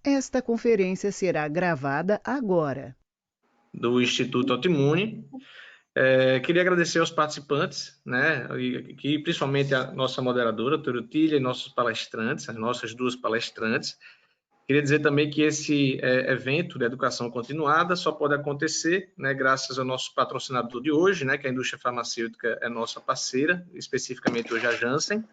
Esta conferência será gravada agora. Do Instituto Autoimune. Queria agradecer aos participantes, né, e principalmente a nossa moderadora, a doutora Otília, e nossos palestrantes, as nossas duas palestrantes. Queria dizer também que esse evento de educação continuada só pode acontecer, né, graças ao nosso patrocinador de hoje, né, que a indústria farmacêutica é nossa parceira, especificamente hoje a Janssen,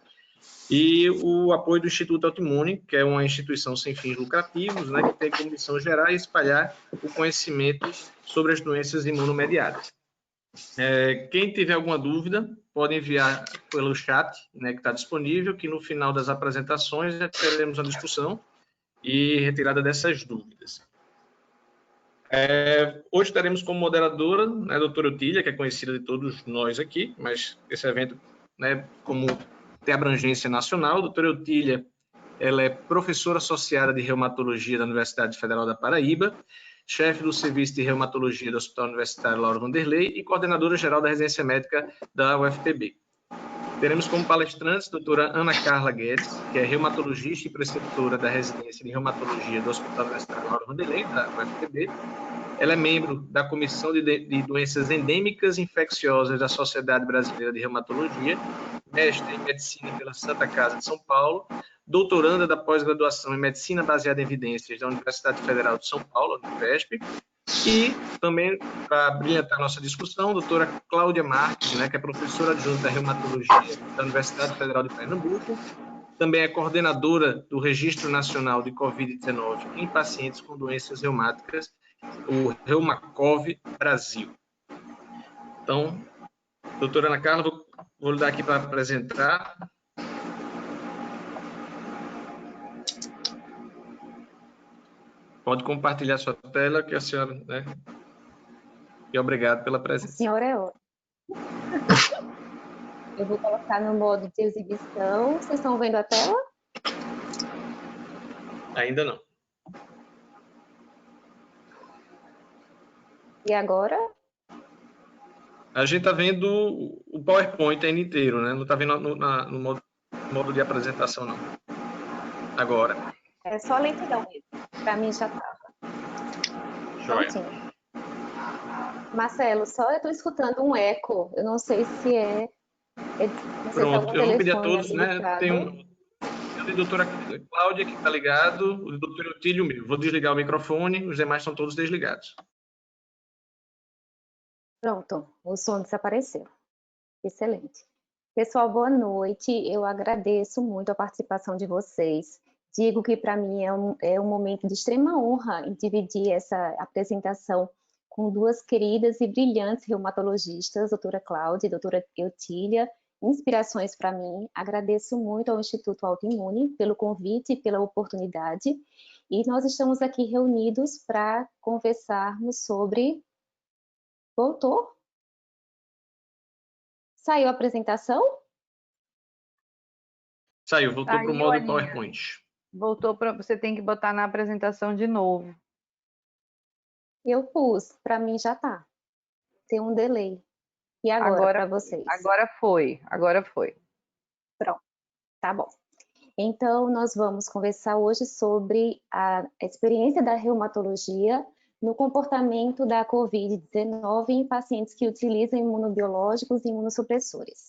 e o apoio do Instituto Autoimune, que é uma instituição sem fins lucrativos, né, que tem como missão gerar e espalhar o conhecimento sobre as doenças imunomediadas. Quem tiver alguma dúvida, pode enviar pelo chat, né, que está disponível, que no final das apresentações teremos uma discussão e retirada dessas dúvidas. Hoje teremos como moderadora, né, a doutora Otília, que é conhecida de todos nós aqui, mas esse evento, né, como tem abrangência nacional, a doutora Otília, ela é professora associada de reumatologia da Universidade Federal da Paraíba, chefe do Serviço de Reumatologia do Hospital Universitário Lauro Vanderlei e coordenadora geral da residência médica da UFPB. Teremos como palestrantes a doutora Ana Carla Guedes, que é reumatologista e preceptora da residência de reumatologia do Hospital Universitário Lauro Vanderlei, da UFPB. Ela é membro da Comissão de Doenças Endêmicas e Infecciosas da Sociedade Brasileira de Reumatologia, mestre em Medicina pela Santa Casa de São Paulo, doutoranda da pós-graduação em Medicina Baseada em Evidências da Universidade Federal de São Paulo, Unifesp, e também, para brilhantar nossa discussão, a doutora Cláudia Marques, né, que é professora adjunta de Reumatologia da Universidade Federal de Pernambuco, também é coordenadora do Registro Nacional de Covid-19 em pacientes com doenças reumáticas, o Reumacov Brasil. Então, doutora Ana Carla, vou lhe dar aqui para apresentar. Pode compartilhar sua tela, que a senhora, né? E obrigado pela presença. A senhora é ótima. Eu vou colocar no modo de exibição. Vocês estão vendo a tela? Ainda não. E agora? A gente está vendo o PowerPoint ainda inteiro, né? Não está vendo no modo de apresentação, não. Agora. É só lentidão mesmo. Para mim já estava. Prontinho. Marcelo, só eu estou escutando um eco. Eu não sei se é... Pronto, eu vou pedir a todos, né? Tem a doutora Cláudia que está ligado, o doutor Otílio meu. Vou desligar o microfone, os demais estão todos desligados. Pronto, o som desapareceu. Excelente. Pessoal, boa noite. Eu agradeço muito a participação de vocês. Digo que para mim é um momento de extrema honra em dividir essa apresentação com duas queridas e brilhantes reumatologistas, doutora Cláudia e doutora Eutília, inspirações para mim. Agradeço muito ao Instituto Autoimune pelo convite e pela oportunidade. E nós estamos aqui reunidos para conversarmos sobre... Voltou? Saiu a apresentação? Saiu, voltou para o modo PowerPoint. Voltou para... Você tem que botar na apresentação de novo. Eu pus, para mim já tá. Tem um delay. E agora para vocês? Agora foi. Pronto, tá bom. Então, nós vamos conversar hoje sobre a experiência da reumatologia no comportamento da Covid-19 em pacientes que utilizam imunobiológicos e imunossupressores.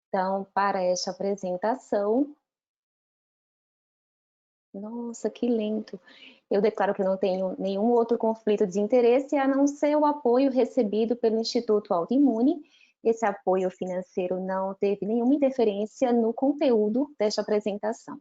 Então, para esta apresentação... Nossa, que lento! Eu declaro que não tenho nenhum outro conflito de interesse a não ser o apoio recebido pelo Instituto Autoimune. Esse apoio financeiro não teve nenhuma interferência no conteúdo desta apresentação.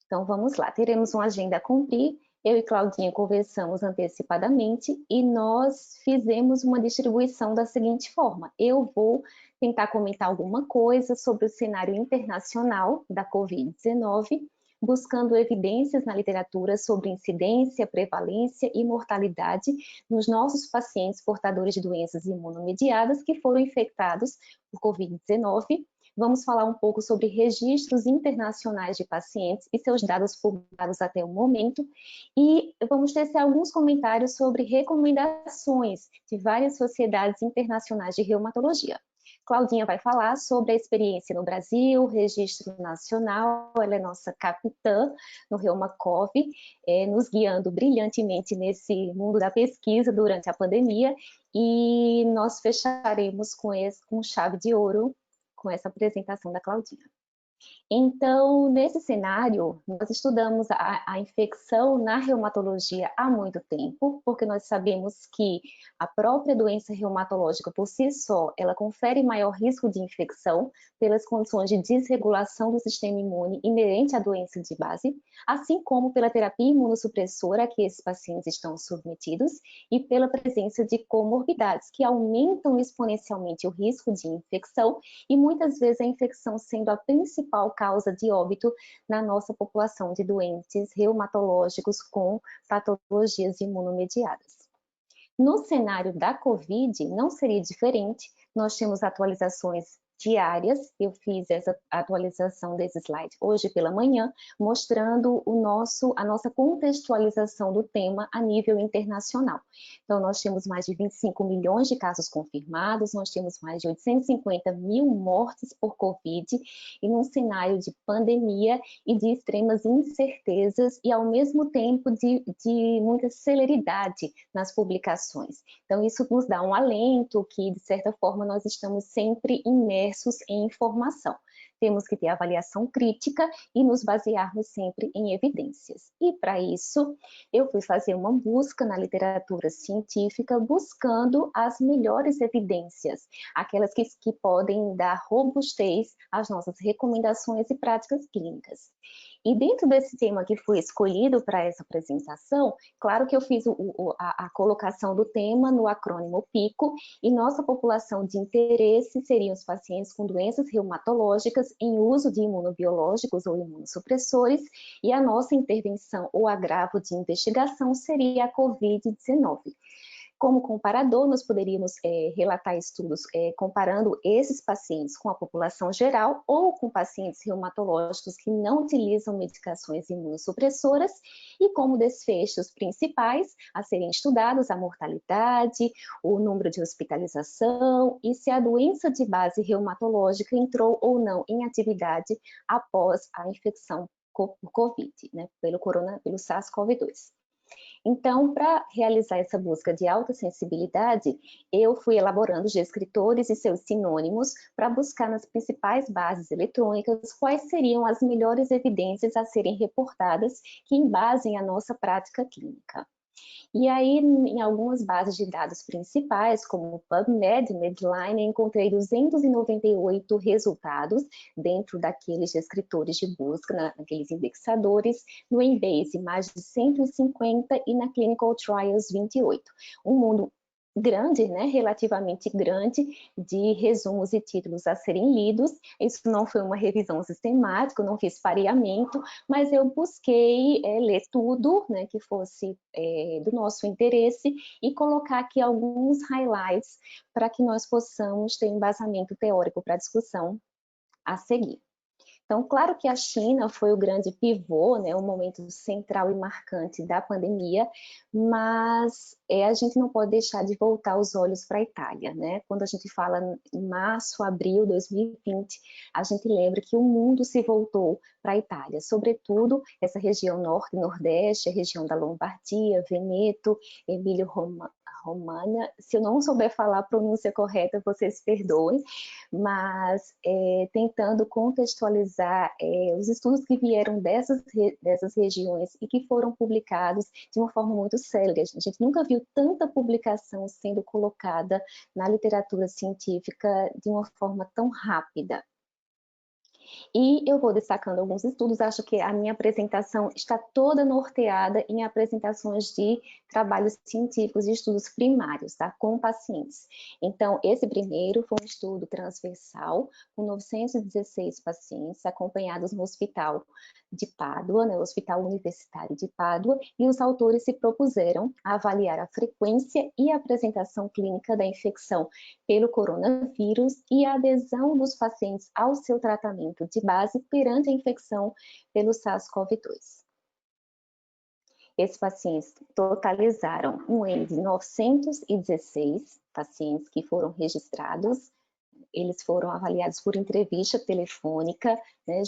Então, vamos lá. Teremos uma agenda a cumprir. Eu e Claudinha conversamos antecipadamente e nós fizemos uma distribuição da seguinte forma. Eu vou tentar comentar alguma coisa sobre o cenário internacional da Covid-19, buscando evidências na literatura sobre incidência, prevalência e mortalidade nos nossos pacientes portadores de doenças imunomediadas que foram infectados por Covid-19. Vamos falar um pouco sobre registros internacionais de pacientes e seus dados publicados até o momento. E vamos tecer alguns comentários sobre recomendações de várias sociedades internacionais de reumatologia. Claudinha vai falar sobre a experiência no Brasil, registro nacional, ela é nossa capitã no Reumacob, nos guiando brilhantemente nesse mundo da pesquisa durante a pandemia, e nós fecharemos com chave de ouro com essa apresentação da Claudinha. Então, nesse cenário, nós estudamos a infecção na reumatologia há muito tempo, porque nós sabemos que a própria doença reumatológica por si só, ela confere maior risco de infecção pelas condições de desregulação do sistema imune inerente à doença de base, assim como pela terapia imunossupressora a que esses pacientes estão submetidos e pela presença de comorbidades que aumentam exponencialmente o risco de infecção e muitas vezes a infecção sendo a principal causa de óbito na nossa população de doentes reumatológicos com patologias imunomediadas. No cenário da COVID, não seria diferente, nós temos atualizações diárias, eu fiz essa atualização desse slide hoje pela manhã, mostrando a nossa contextualização do tema a nível internacional. Então, nós temos mais de 25 milhões de casos confirmados, nós temos mais de 850 mil mortes por Covid, e num cenário de pandemia e de extremas incertezas, e ao mesmo tempo de muita celeridade nas publicações. Então, isso nos dá um alento que, de certa forma, nós estamos sempre imersos em informação. Temos que ter avaliação crítica e nos basearmos sempre em evidências. E, para isso, eu fui fazer uma busca na literatura científica, buscando as melhores evidências, aquelas que podem dar robustez às nossas recomendações e práticas clínicas. E dentro desse tema que foi escolhido para essa apresentação, claro que eu fiz a colocação do tema no acrônimo PICO, e nossa população de interesse seriam os pacientes com doenças reumatológicas em uso de imunobiológicos ou imunossupressores, e a nossa intervenção ou agravo de investigação seria a COVID-19. Como comparador, nós poderíamos relatar estudos comparando esses pacientes com a população geral ou com pacientes reumatológicos que não utilizam medicações imunossupressoras, e como desfechos principais a serem estudados a mortalidade, o número de hospitalização e se a doença de base reumatológica entrou ou não em atividade após a infecção por COVID, né, pelo SARS-CoV-2. Então, para realizar essa busca de alta sensibilidade, eu fui elaborando os descritores e seus sinônimos para buscar nas principais bases eletrônicas quais seriam as melhores evidências a serem reportadas que embasem a nossa prática clínica. E aí, em algumas bases de dados principais, como o PubMed, Medline, encontrei 298 resultados dentro daqueles descritores de busca, naqueles indexadores, no Embase mais de 150 e na Clinical Trials 28. Um mundo grande, né, relativamente grande, de resumos e títulos a serem lidos. Isso não foi uma revisão sistemática, eu não fiz pareamento, mas eu busquei ler tudo, né, que fosse do nosso interesse, e colocar aqui alguns highlights para que nós possamos ter embasamento teórico para a discussão a seguir. Então, claro que a China foi o grande pivô, né, o momento central e marcante da pandemia, mas a gente não pode deixar de voltar os olhos para a Itália, né? Quando a gente fala em março, abril de 2020, a gente lembra que o mundo se voltou para a Itália, sobretudo essa região norte e nordeste, a região da Lombardia, Veneto, Emília-Romagna. Se eu não souber falar a pronúncia correta, vocês perdoem, mas tentando contextualizar os estudos que vieram dessas regiões e que foram publicados de uma forma muito célere. A gente nunca viu tanta publicação sendo colocada na literatura científica de uma forma tão rápida. E eu vou destacando alguns estudos, acho que a minha apresentação está toda norteada em apresentações de trabalhos científicos e estudos primários, tá? Com pacientes. Então, esse primeiro foi um estudo transversal, com 916 pacientes acompanhados no Hospital de Pádua, né, o Hospital Universitário de Pádua, e os autores se propuseram a avaliar a frequência e a apresentação clínica da infecção pelo coronavírus e a adesão dos pacientes ao seu tratamento de base perante a infecção pelo SARS-CoV-2. Esses pacientes totalizaram um N de 916 pacientes que foram registrados eles foram avaliados por entrevista telefônica, né?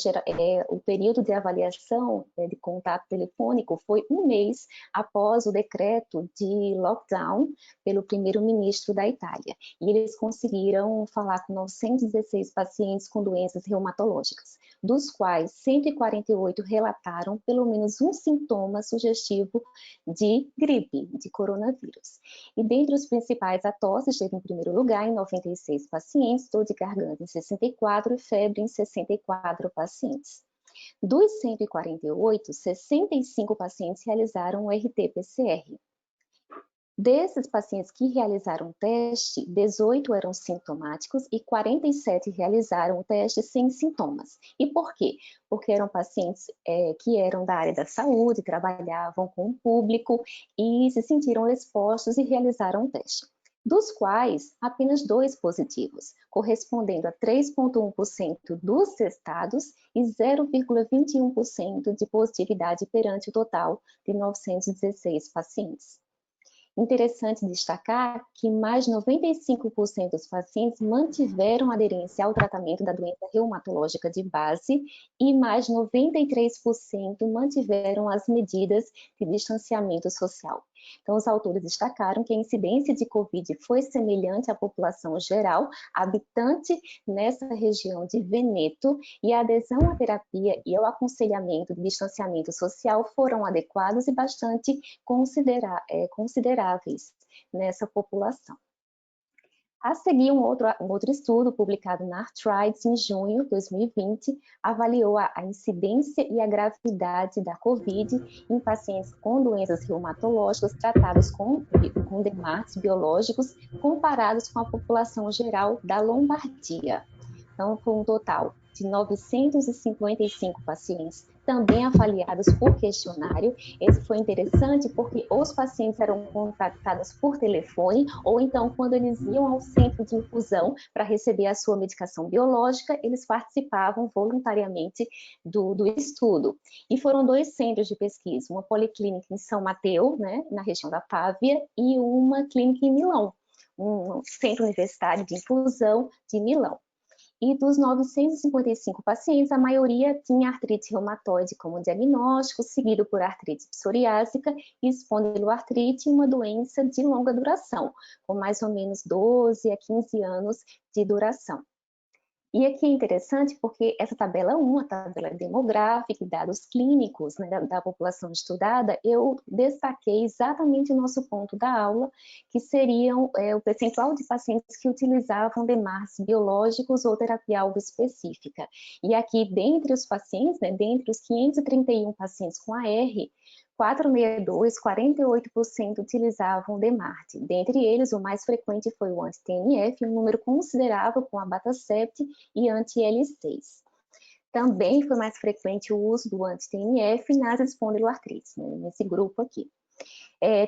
O período de avaliação de contato telefônico foi 1 mês após o decreto de lockdown pelo primeiro-ministro da Itália. E eles conseguiram falar com 916 pacientes com doenças reumatológicas, dos quais 148 relataram pelo menos um sintoma sugestivo de gripe, de coronavírus. E dentre os principais, a tosse esteve em primeiro lugar em 96 pacientes, dor de garganta em 64 e febre em 64 pacientes. Dos 148, 65 pacientes realizaram o RT-PCR. Desses pacientes que realizaram o teste, 18 eram sintomáticos e 47 realizaram o teste sem sintomas. E por quê? Porque eram pacientes que eram da área da saúde, trabalhavam com o público e se sentiram expostos e realizaram o teste, dos quais apenas 2 positivos, correspondendo a 3,1% dos testados e 0,21% de positividade perante o total de 916 pacientes. Interessante destacar que mais de 95% dos pacientes mantiveram aderência ao tratamento da doença reumatológica de base e mais de 93% mantiveram as medidas de distanciamento social. Então, os autores destacaram que a incidência de Covid foi semelhante à população geral, habitante nessa região de Veneto, e a adesão à terapia e ao aconselhamento de distanciamento social foram adequados e bastante consideráveis nessa população. A seguir, um outro estudo publicado na Arthritis em junho de 2020 avaliou a incidência e a gravidade da COVID em pacientes com doenças reumatológicas tratados com DMARDs biológicos comparados com a população geral da Lombardia. Então, foi um total de 955 pacientes, também avaliados por questionário. Esse foi interessante porque os pacientes eram contactados por telefone ou então quando eles iam ao centro de infusão para receber a sua medicação biológica, eles participavam voluntariamente do estudo. E foram 2 centros de pesquisa, uma policlínica em São Mateus, né, na região da Pávia, e uma clínica em Milão, um centro universitário de infusão de Milão. E dos 955 pacientes, a maioria tinha artrite reumatoide como diagnóstico, seguido por artrite psoriásica e espondiloartrite, uma doença de longa duração, com mais ou menos 12 a 15 anos de duração. E aqui é interessante porque essa tabela 1, a tabela demográfica e dados clínicos, né, da população estudada, eu destaquei exatamente o nosso ponto da aula, que seriam o percentual de pacientes que utilizavam DMARDs biológicos ou terapia-alvo específica. E aqui, dentre os pacientes, né, dentre os 531 pacientes com AR, 462, 48% utilizavam DMARD. Dentre eles, o mais frequente foi o anti-TNF, um número considerável com abatacept e anti-L6. Também foi mais frequente o uso do anti-TNF nas espondiloartrites, né, nesse grupo aqui.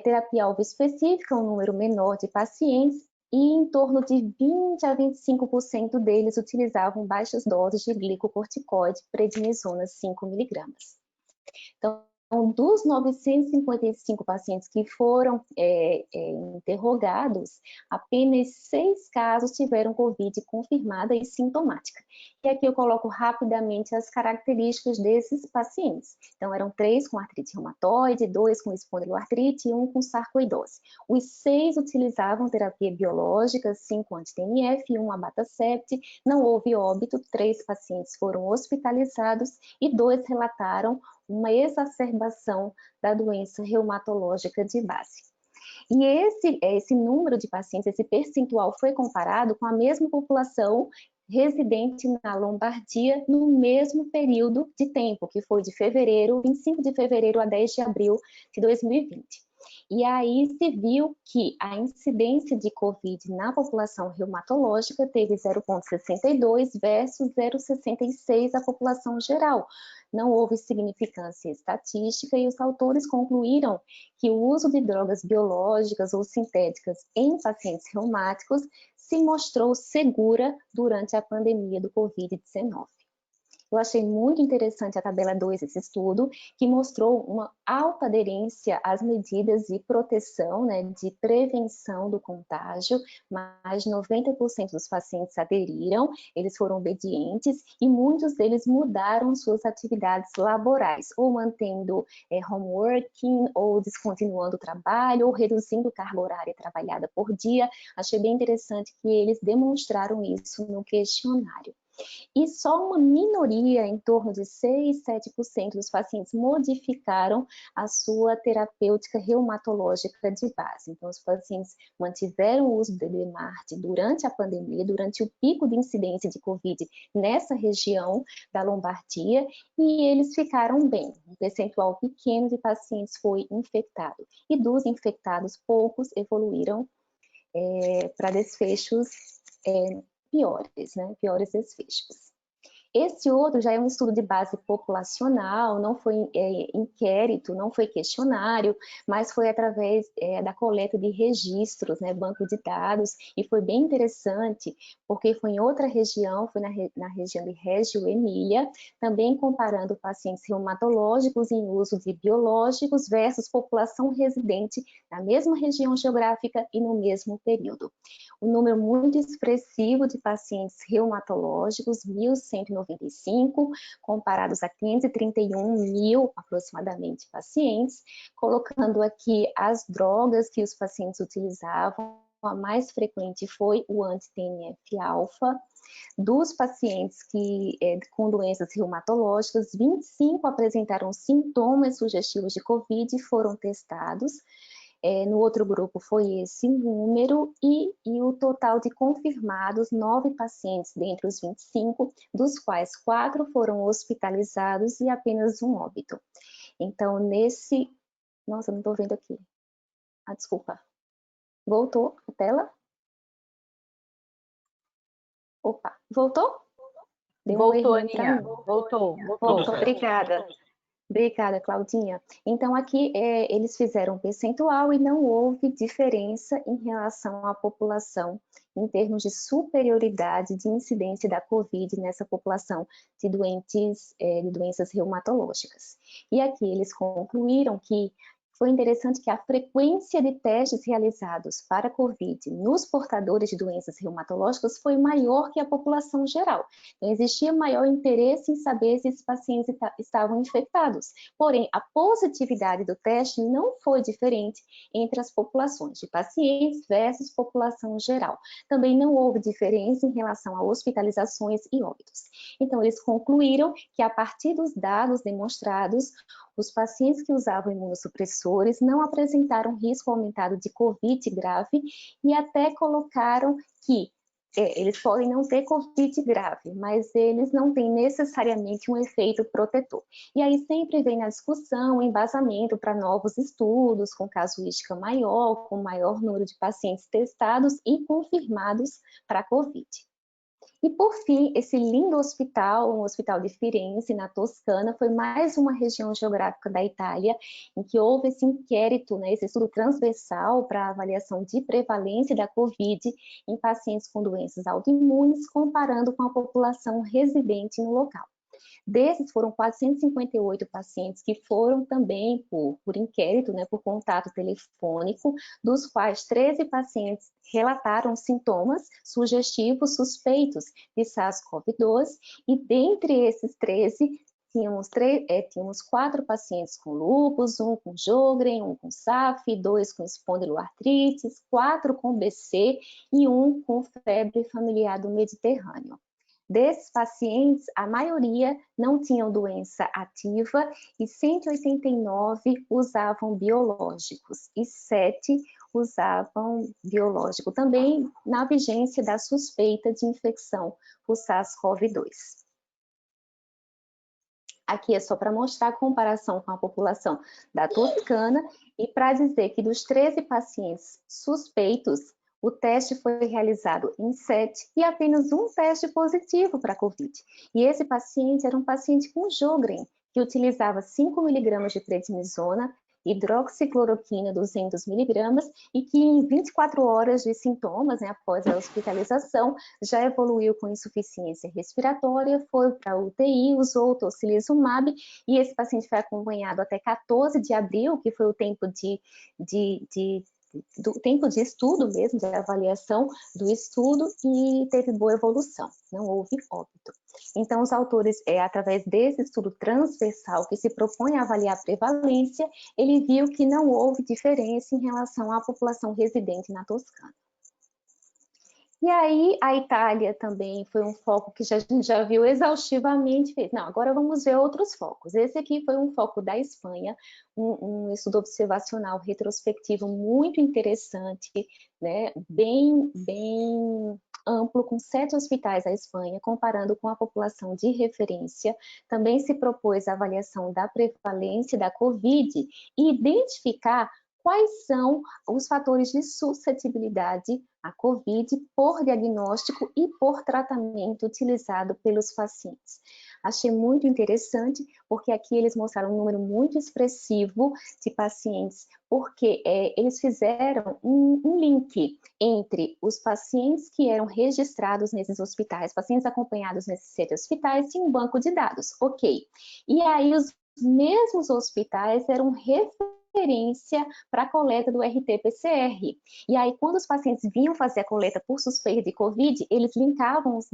Terapia-alvo específica, um número menor de pacientes, e em torno de 20 a 25% deles utilizavam baixas doses de glicocorticoide, prednisona 5 mg. Então, dos 955 pacientes que foram interrogados, apenas 6 casos tiveram Covid confirmada e sintomática. E aqui eu coloco rapidamente as características desses pacientes. Então, eram 3 com artrite reumatoide, 2 com espondiloartrite e 1 com sarcoidose. Os 6 utilizavam terapia biológica, 5 anti-TNF e 1 abatacept. Não houve óbito, 3 pacientes foram hospitalizados e 2 relataram uma exacerbação da doença reumatológica de base. E esse número de pacientes, esse percentual foi comparado com a mesma população residente na Lombardia no mesmo período de tempo, que foi de 25 de fevereiro a 10 de abril de 2020. E aí se viu que a incidência de Covid na população reumatológica teve 0,62 versus 0,66 a população geral. Não houve significância estatística e os autores concluíram que o uso de drogas biológicas ou sintéticas em pacientes reumáticos se mostrou segura durante a pandemia do Covid-19. Eu achei muito interessante a tabela 2 desse estudo, que mostrou uma alta aderência às medidas de proteção, né, de prevenção do contágio. Mais de 90% dos pacientes aderiram, eles foram obedientes e muitos deles mudaram suas atividades laborais, ou mantendo home working, ou descontinuando o trabalho, ou reduzindo carga horária trabalhada por dia. Achei bem interessante que eles demonstraram isso no questionário. E só uma minoria, em torno de 6, 7% dos pacientes modificaram a sua terapêutica reumatológica de base. Então, os pacientes mantiveram o uso do DMARD durante a pandemia, durante o pico de incidência de Covid nessa região da Lombardia, e eles ficaram bem. Um percentual pequeno de pacientes foi infectado. E dos infectados, poucos evoluíram para desfechos piores, né? Piores desfechos. Esse outro já é um estudo de base populacional, não foi inquérito, não foi questionário, mas foi através da coleta de registros, né, banco de dados, e foi bem interessante, porque foi em outra região, foi na região de Reggio Emília, também comparando pacientes reumatológicos em uso de biológicos versus população residente na mesma região geográfica e no mesmo período. Um número muito expressivo de pacientes reumatológicos, 1.195, comparados a 531 mil, aproximadamente, pacientes, colocando aqui as drogas que os pacientes utilizavam. A mais frequente foi o anti-TNF-alfa. Dos pacientes com doenças reumatológicas, 25 apresentaram sintomas sugestivos de Covid e foram testados. No outro grupo foi esse número, e o total de confirmados, 9 pacientes dentre os 25, dos quais 4 foram hospitalizados e apenas um óbito. Então, Nossa, não estou vendo aqui. Desculpa. Voltou a tela? Opa, voltou? Voltou, Aninha. Voltou. Obrigada. Obrigada, Claudinha. Então, aqui eles fizeram um percentual e não houve diferença em relação à população, em termos de superioridade de incidência da Covid nessa população de doenças reumatológicas. E aqui eles concluíram que foi interessante que a frequência de testes realizados para Covid nos portadores de doenças reumatológicas foi maior que a população geral. Então, existia maior interesse em saber se esses pacientes estavam infectados. Porém, a positividade do teste não foi diferente entre as populações de pacientes versus população geral. Também não houve diferença em relação a hospitalizações e óbitos. Então, eles concluíram que, a partir dos dados demonstrados, os pacientes que usavam imunossupressores não apresentaram risco aumentado de Covid grave, e até colocaram que eles podem não ter Covid grave, mas eles não têm necessariamente um efeito protetor. E aí sempre vem na discussão o embasamento para novos estudos, com casuística maior, com maior número de pacientes testados e confirmados para Covid. E, por fim, esse lindo hospital, um hospital de Firenze, na Toscana, foi mais uma região geográfica da Itália em que houve esse inquérito, né, esse estudo transversal para avaliação de prevalência da Covid em pacientes com doenças autoimunes, comparando com a população residente no local. Desses foram 458 pacientes que foram também por inquérito, né, por contato telefônico, dos quais 13 pacientes relataram sintomas sugestivos suspeitos de SARS-CoV-2, e dentre esses 13, tínhamos 4 pacientes com lúpus, 1 com Sjögren, 1 com SAF, 2 com espondiloartrites, 4 com BC e 1 com febre familiar do Mediterrâneo. Desses pacientes, a maioria não tinham doença ativa e 189 usavam biológicos e 7 usavam biológico, também na vigência da suspeita de infecção por SARS-CoV-2. Aqui é só para mostrar a comparação com a população da Toscana e para dizer que dos 13 pacientes suspeitos, o teste foi realizado em 7 e apenas um teste positivo para Covid. E esse paciente era um paciente com Sjögren, que utilizava 5 mg de prednisona hidroxicloroquina 200 miligramas e que em 24 horas de sintomas, né, após a hospitalização, já evoluiu com insuficiência respiratória, foi para a UTI, usou o tocilizumab e esse paciente foi acompanhado até 14 de abril, que foi o tempo do tempo de estudo mesmo, de avaliação do estudo, e teve boa evolução, não houve óbito. Então, os autores, através desse estudo transversal que se propõe a avaliar a prevalência, ele viu que não houve diferença em relação à população residente na Toscana. E aí, a Itália também foi um foco que a gente já viu exaustivamente. Não, agora vamos ver outros focos. Esse aqui foi um foco da Espanha, um estudo observacional retrospectivo muito interessante, né? Bem amplo, com 7 hospitais da Espanha, comparando com a população de referência. Também se propôs a avaliação da prevalência da Covid e identificar quais são os fatores de suscetibilidade à Covid por diagnóstico e por tratamento utilizado pelos pacientes. Achei muito interessante, porque aqui eles mostraram um número muito expressivo de pacientes, porque eles fizeram um link entre os pacientes que eram registrados nesses hospitais, pacientes acompanhados nesses 7 hospitais, e um banco de dados, ok. E aí os mesmos hospitais eram referência para a coleta do RT-PCR. E aí, quando os pacientes vinham fazer a coleta por suspeita de Covid, eles linkavam os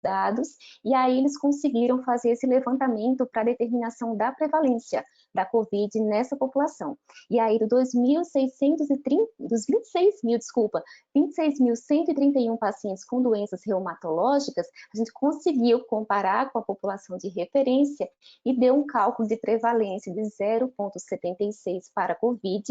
dados e aí eles conseguiram fazer esse levantamento para a determinação da prevalência da Covid nessa população. E aí, dos 26.131 pacientes com doenças reumatológicas, a gente conseguiu comparar com a população de referência e deu um cálculo de prevalência de 0,76 para a Covid.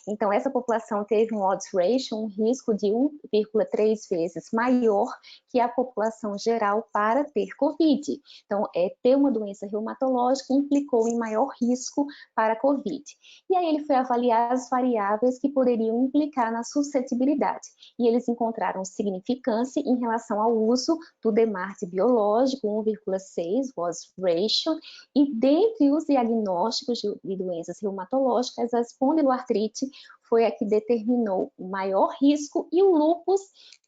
Então, essa população teve um odds ratio, um risco de 1,3 vezes maior que a população geral para ter Covid. Então, ter uma doença reumatológica implicou em maior risco para a Covid. E aí ele foi avaliar as variáveis que poderiam implicar na suscetibilidade. E eles encontraram significância em relação ao uso do DMARD biológico, 1,6 odds ratio, e dentre os diagnósticos de doenças reumatológicas, a espondiloartrite foi a que determinou o maior risco, e o lúpus,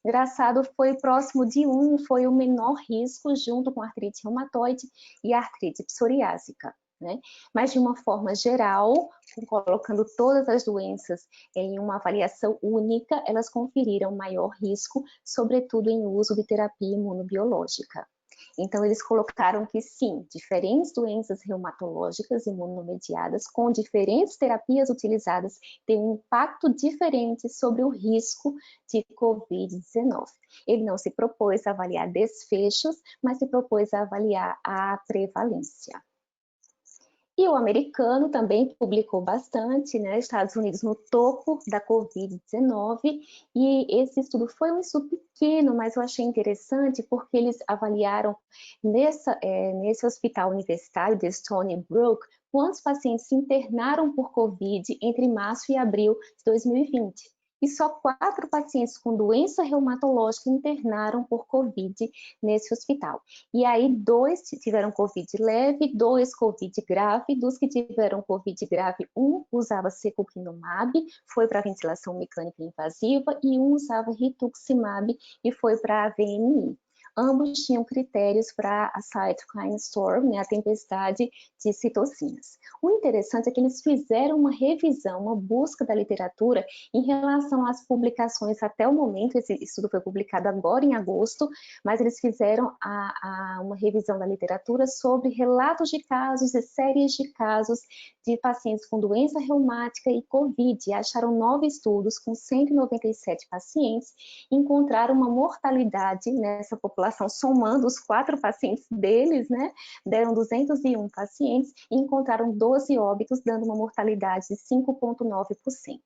engraçado, foi próximo de 1, foi o menor risco, junto com a artrite reumatoide e a artrite psoriásica, né? Mas de uma forma geral, colocando todas as doenças em uma avaliação única, elas conferiram maior risco, sobretudo em uso de terapia imunobiológica. Então, eles colocaram que sim, diferentes doenças reumatológicas imunomediadas com diferentes terapias utilizadas têm um impacto diferente sobre o risco de Covid-19. Ele não se propôs a avaliar desfechos, mas se propôs a avaliar a prevalência. E o americano também publicou bastante, né? Estados Unidos no topo da Covid-19, e esse estudo foi um estudo pequeno, mas eu achei interessante porque eles avaliaram nesse hospital universitário de Stony Brook quantos pacientes se internaram por Covid entre março e abril de 2020. E só 4 pacientes com doença reumatológica internaram por Covid nesse hospital. E aí 2 tiveram Covid leve, 2 Covid grave. Dos que tiveram Covid grave, 1 usava secukinumab, foi para ventilação mecânica invasiva, e 1 usava rituximab e foi para a VMI. Ambos tinham critérios para a cytokine storm, né, a tempestade de citocinas. O interessante é que eles fizeram uma revisão, uma busca da literatura em relação às publicações até o momento. Esse estudo foi publicado agora em agosto, mas eles fizeram uma revisão da literatura sobre relatos de casos e séries de casos de pacientes com doença reumática e Covid. E acharam 9 estudos com 197 pacientes e encontraram uma mortalidade nessa população, somando os 4 pacientes deles, né, deram 201 pacientes e encontraram 12 óbitos, dando uma mortalidade de 5,9%.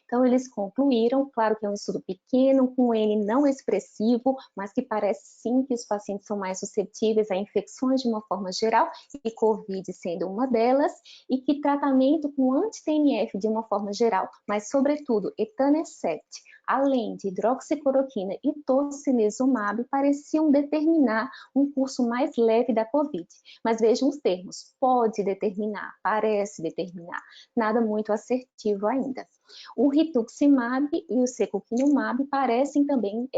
Então, eles concluíram, claro que é um estudo pequeno, com N não expressivo, mas que parece sim que os pacientes são mais suscetíveis a infecções de uma forma geral, e COVID sendo uma delas, e que tratamento com anti-TNF de uma forma geral, mas sobretudo etanercept, além de hidroxicloroquina e tocilizumab, pareciam determinar um curso mais leve da COVID. Mas vejam os termos, pode determinar, parece determinar, nada muito assertivo ainda. O rituximab e o secukinumab parecem também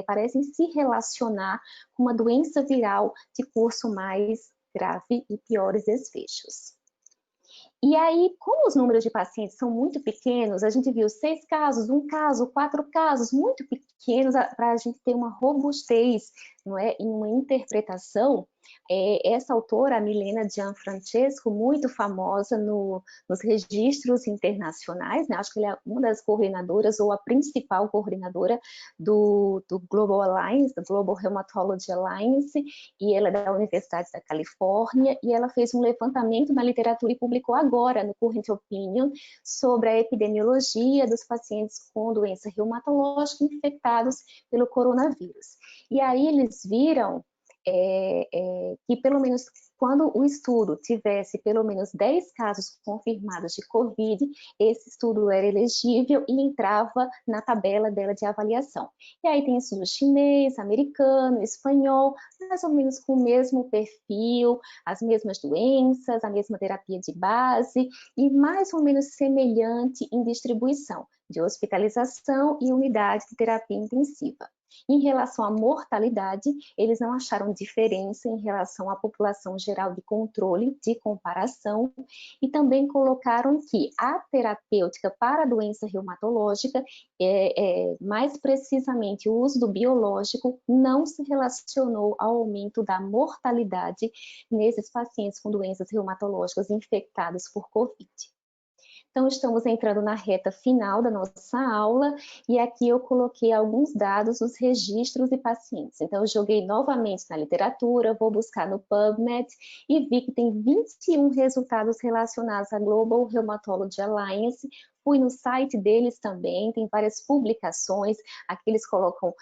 parecem se relacionar com uma doença viral de curso mais grave e piores desfechos. E aí, como os números de pacientes são muito pequenos, a gente viu 6 casos, 1 caso, 4 casos, muito pequenos para a gente ter uma robustez, não é, em uma interpretação. Essa autora, a Milena Gianfrancesco, muito famosa nos registros internacionais, né? Acho que ela é uma das coordenadoras ou a principal coordenadora do Global Alliance, do Global Rheumatology Alliance, e ela é da Universidade da Califórnia, e ela fez um levantamento na literatura e publicou agora no Current Opinion sobre a epidemiologia dos pacientes com doença reumatológica infectados pelo coronavírus. E aí eles viram que pelo menos quando o estudo tivesse pelo menos 10 casos confirmados de COVID, esse estudo era elegível e entrava na tabela dela de avaliação. E aí tem estudo chinês, americano, espanhol, mais ou menos com o mesmo perfil, as mesmas doenças, a mesma terapia de base e mais ou menos semelhante em distribuição de hospitalização e unidade de terapia intensiva. Em relação à mortalidade, eles não acharam diferença em relação à população geral de controle, de comparação, e também colocaram que a terapêutica para a doença reumatológica, mais precisamente o uso do biológico, não se relacionou ao aumento da mortalidade nesses pacientes com doenças reumatológicas infectados por COVID. Então, estamos entrando na reta final da nossa aula e aqui eu coloquei alguns dados dos registros de pacientes. Então, eu joguei novamente na literatura, vou buscar no PubMed e vi que tem 21 resultados relacionados à Global Rheumatology Alliance. Fui no site deles também, tem várias publicações, aqui eles colocam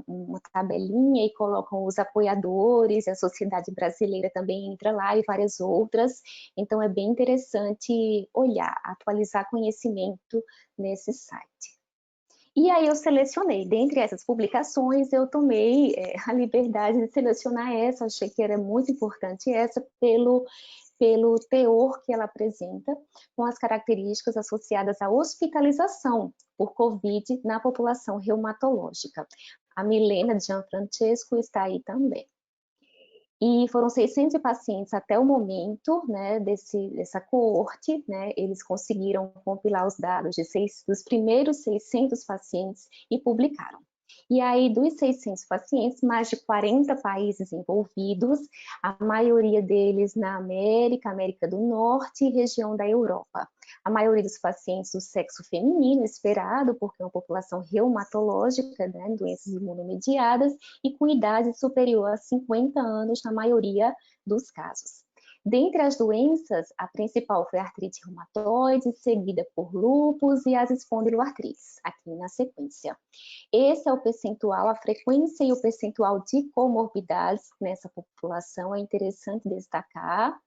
uma tabelinha e colocam os apoiadores, a Sociedade Brasileira também entra lá e várias outras, então é bem interessante olhar, atualizar conhecimento nesse site. E aí eu selecionei, dentre essas publicações, eu tomei a liberdade de selecionar essa, achei que era muito importante essa, pelo teor que ela apresenta, com as características associadas à hospitalização por COVID na população reumatológica. A Milena Gianfrancesco está aí também. E foram 600 pacientes até o momento, né, dessa coorte, né, eles conseguiram compilar os dados dos primeiros 600 pacientes e publicaram. E aí, dos 600 pacientes, mais de 40 países envolvidos, a maioria deles na América do Norte e região da Europa. A maioria dos pacientes do sexo feminino, esperado, porque é uma população reumatológica, né, doenças imunomediadas, e com idade superior a 50 anos na maioria dos casos. Dentre as doenças, a principal foi a artrite reumatoide, seguida por lúpus e as espondiloartrites, aqui na sequência. Esse é o percentual, a frequência e o percentual de comorbidades nessa população, é interessante destacar.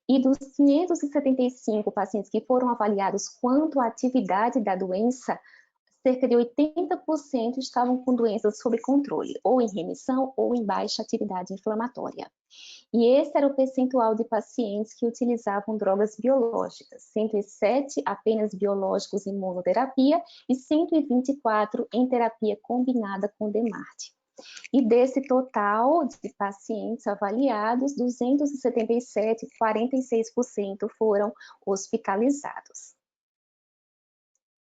E dos 575 pacientes que foram avaliados quanto à atividade da doença, cerca de 80% estavam com doenças sob controle, ou em remissão ou em baixa atividade inflamatória. E esse era o percentual de pacientes que utilizavam drogas biológicas, 107 apenas biológicos em monoterapia e 124 em terapia combinada com DMARD. E desse total de pacientes avaliados, 277, 46% foram hospitalizados.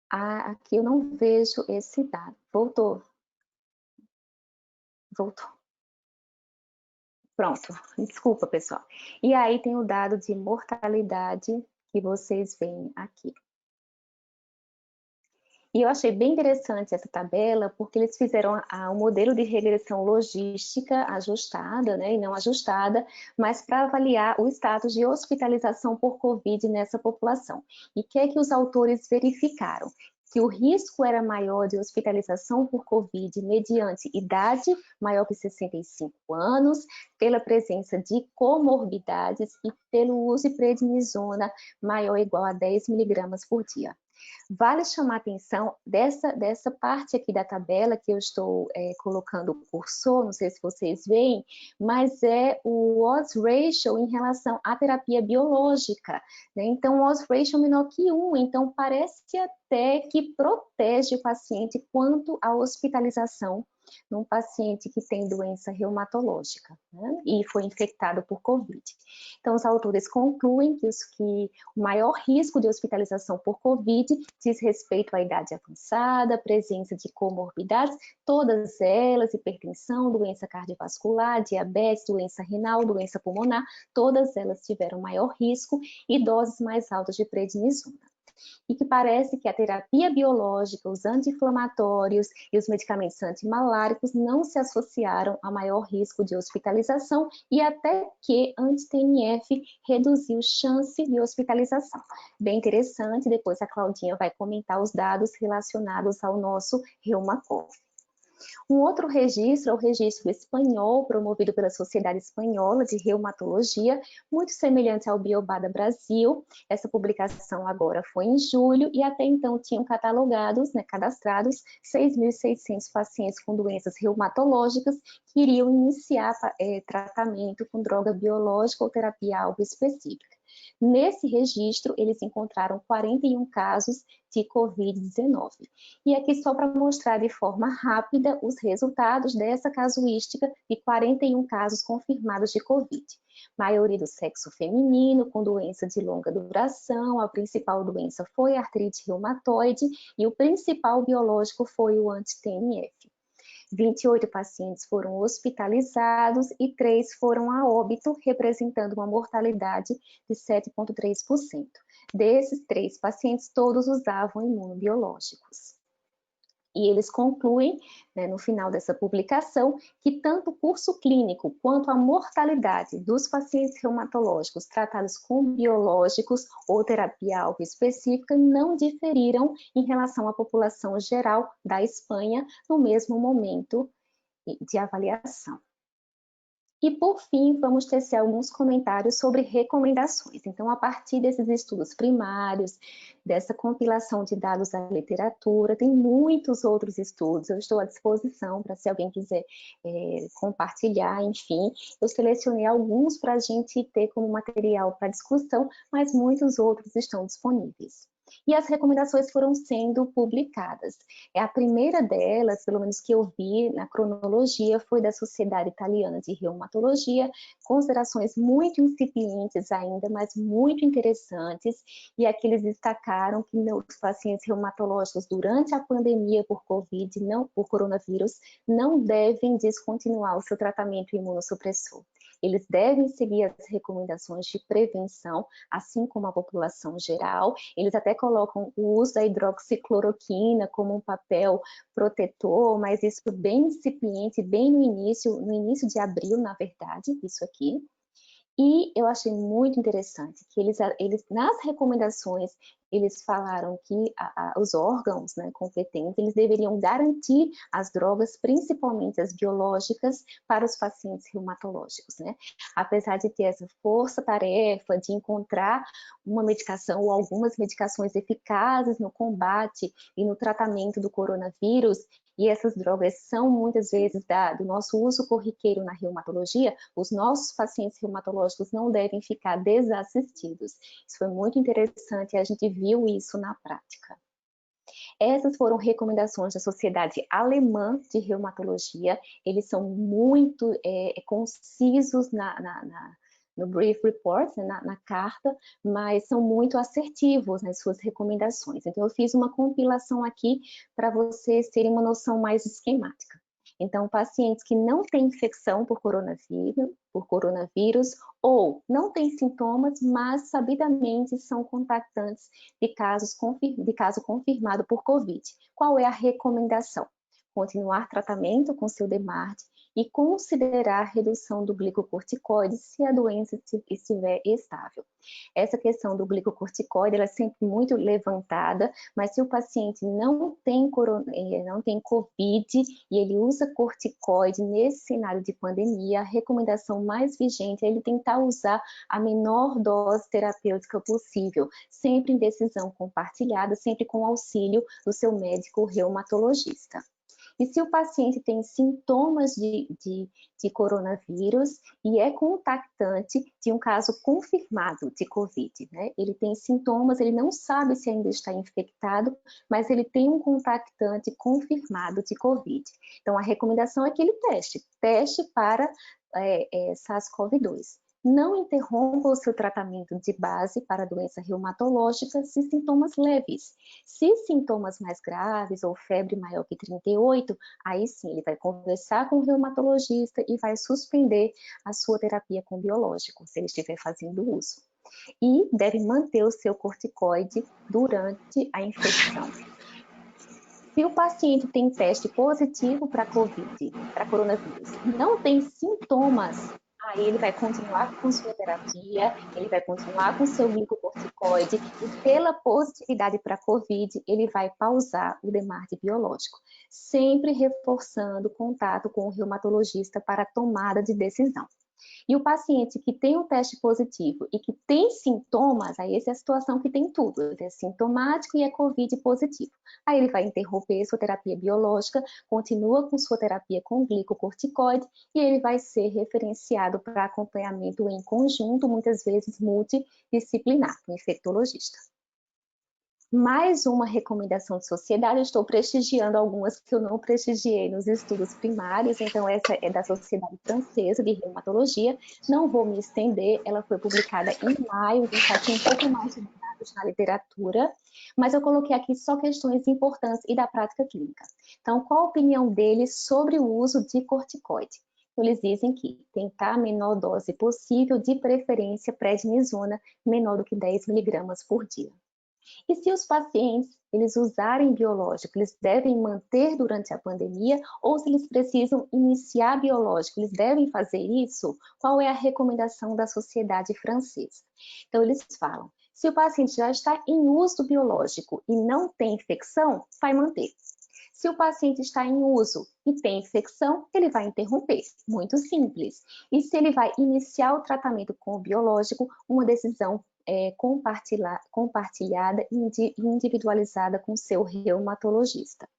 Aqui eu não vejo esse dado. Voltou. Pronto, desculpa, pessoal. E aí tem o dado de mortalidade que vocês veem aqui. E eu achei bem interessante essa tabela, porque eles fizeram um modelo de regressão logística ajustada, né, e não ajustada, mas para avaliar o status de hospitalização por Covid nessa população. E o que é que os autores verificaram? Que o risco era maior de hospitalização por Covid mediante idade maior que 65 anos, pela presença de comorbidades e pelo uso de prednisona maior ou igual a 10 miligramas por dia. Vale chamar a atenção dessa parte aqui da tabela que eu estou colocando o cursor, não sei se vocês veem, mas é o odds ratio em relação à terapia biológica, né? Então, o odds ratio é menor que 1, então parece até que protege o paciente quanto à hospitalização num paciente que tem doença reumatológica, né? E foi infectado por Covid. Então, os autores concluem que o maior risco de hospitalização por Covid diz respeito à idade avançada, presença de comorbidades, todas elas, hipertensão, doença cardiovascular, diabetes, doença renal, doença pulmonar, todas elas tiveram maior risco e doses mais altas de prednisona. E que parece que a terapia biológica, os anti-inflamatórios e os medicamentos antimaláricos não se associaram a maior risco de hospitalização e até que anti-TNF reduziu chance de hospitalização. Bem interessante, depois a Claudinha vai comentar os dados relacionados ao nosso Reumacoff. Um outro registro é o registro espanhol, promovido pela Sociedade Espanhola de Reumatologia, muito semelhante ao Biobada Brasil. Essa publicação agora foi em julho e até então tinham cadastrados 6.600 pacientes com doenças reumatológicas que iriam iniciar tratamento com droga biológica ou terapia-alvo específica. Nesse registro, eles encontraram 41 casos de Covid-19. E aqui só para mostrar de forma rápida os resultados dessa casuística de 41 casos confirmados de Covid. Maioria do sexo feminino, com doença de longa duração, a principal doença foi a artrite reumatoide e o principal biológico foi o anti-TNF. 28 pacientes foram hospitalizados e 3 foram a óbito, representando uma mortalidade de 7,3%. Desses 3 pacientes, todos usavam imunobiológicos. E eles concluem, né, no final dessa publicação, que tanto o curso clínico quanto a mortalidade dos pacientes reumatológicos tratados com biológicos ou terapia-alvo específica não diferiram em relação à população geral da Espanha no mesmo momento de avaliação. E, por fim, vamos tecer alguns comentários sobre recomendações. Então, a partir desses estudos primários, dessa compilação de dados da literatura, tem muitos outros estudos, eu estou à disposição para se alguém quiser compartilhar, enfim. Eu selecionei alguns para a gente ter como material para discussão, mas muitos outros estão disponíveis. E as recomendações foram sendo publicadas. A primeira delas, pelo menos que eu vi na cronologia, foi da Sociedade Italiana de Reumatologia, considerações muito incipientes ainda, mas muito interessantes, e aqui eles destacaram que os pacientes reumatológicos durante a pandemia por por coronavírus, não devem descontinuar o seu tratamento imunossupressor. Eles devem seguir as recomendações de prevenção, assim como a população geral. Eles até colocam o uso da hidroxicloroquina como um papel protetor, mas isso bem incipiente, bem no início de abril, na verdade, isso aqui. E eu achei muito interessante que eles nas recomendações, eles falaram que os órgãos, né, competentes, eles deveriam garantir as drogas, principalmente as biológicas, para os pacientes reumatológicos, né? Apesar de ter essa força-tarefa de encontrar uma medicação ou algumas medicações eficazes no combate e no tratamento do coronavírus, e essas drogas são muitas vezes do nosso uso corriqueiro na reumatologia, os nossos pacientes reumatológicos não devem ficar desassistidos. Isso foi muito interessante e a gente viu isso na prática. Essas foram recomendações da Sociedade Alemã de Reumatologia, eles são muito concisos no brief report, né, na carta, mas são muito assertivos nas suas recomendações. Então, eu fiz uma compilação aqui para vocês terem uma noção mais esquemática. Então, pacientes que não têm infecção por coronavírus ou não têm sintomas, mas sabidamente são contactantes de caso confirmado por COVID. Qual é a recomendação? Continuar tratamento com seu DMARD e considerar redução do glicocorticoide se a doença estiver estável. Essa questão do glicocorticoide ela é sempre muito levantada, mas se o paciente não tem COVID e ele usa corticoide nesse cenário de pandemia, a recomendação mais vigente é ele tentar usar a menor dose terapêutica possível, sempre em decisão compartilhada, sempre com auxílio do seu médico reumatologista. E se o paciente tem sintomas de coronavírus e é contactante de um caso confirmado de COVID, né? Ele tem sintomas, ele não sabe se ainda está infectado, mas ele tem um contactante confirmado de COVID. Então, a recomendação é que ele teste para SARS-CoV-2. Não interrompa o seu tratamento de base para a doença reumatológica se sintomas leves. Se sintomas mais graves ou febre maior que 38, aí sim ele vai conversar com o reumatologista e vai suspender a sua terapia com biológico, se ele estiver fazendo uso. E deve manter o seu corticoide durante a infecção. Se o paciente tem teste positivo para COVID, para coronavírus, e não tem sintomas, aí ele vai continuar com sua terapia, ele vai continuar com seu glicocorticoide e pela positividade para COVID, ele vai pausar o DMARD biológico, sempre reforçando o contato com o reumatologista para a tomada de decisão. E o paciente que tem um teste positivo e que tem sintomas, aí essa é a situação que tem tudo, ele é sintomático e é COVID positivo. Aí ele vai interromper sua terapia biológica, continua com sua terapia com glicocorticoide e ele vai ser referenciado para acompanhamento em conjunto, muitas vezes multidisciplinar, com infectologista. Mais uma recomendação de sociedade, eu estou prestigiando algumas que eu não prestigiei nos estudos primários, então essa é da Sociedade Francesa de Reumatologia, não vou me estender, ela foi publicada em maio, já tem um pouco mais de dados na literatura, mas eu coloquei aqui só questões importantes e da prática clínica. Então, qual a opinião deles sobre o uso de corticoide? Eles dizem que tentar a menor dose possível, de preferência prednisona, menor do que 10 miligramas por dia. E se os pacientes, eles usarem biológico, eles devem manter durante a pandemia ou se eles precisam iniciar biológico, eles devem fazer isso? Qual é a recomendação da Sociedade Francesa? Então, eles falam, se o paciente já está em uso do biológico e não tem infecção, vai manter. Se o paciente está em uso e tem infecção, ele vai interromper, muito simples. E se ele vai iniciar o tratamento com o biológico, uma decisão compartilhada e individualizada com o seu reumatologista.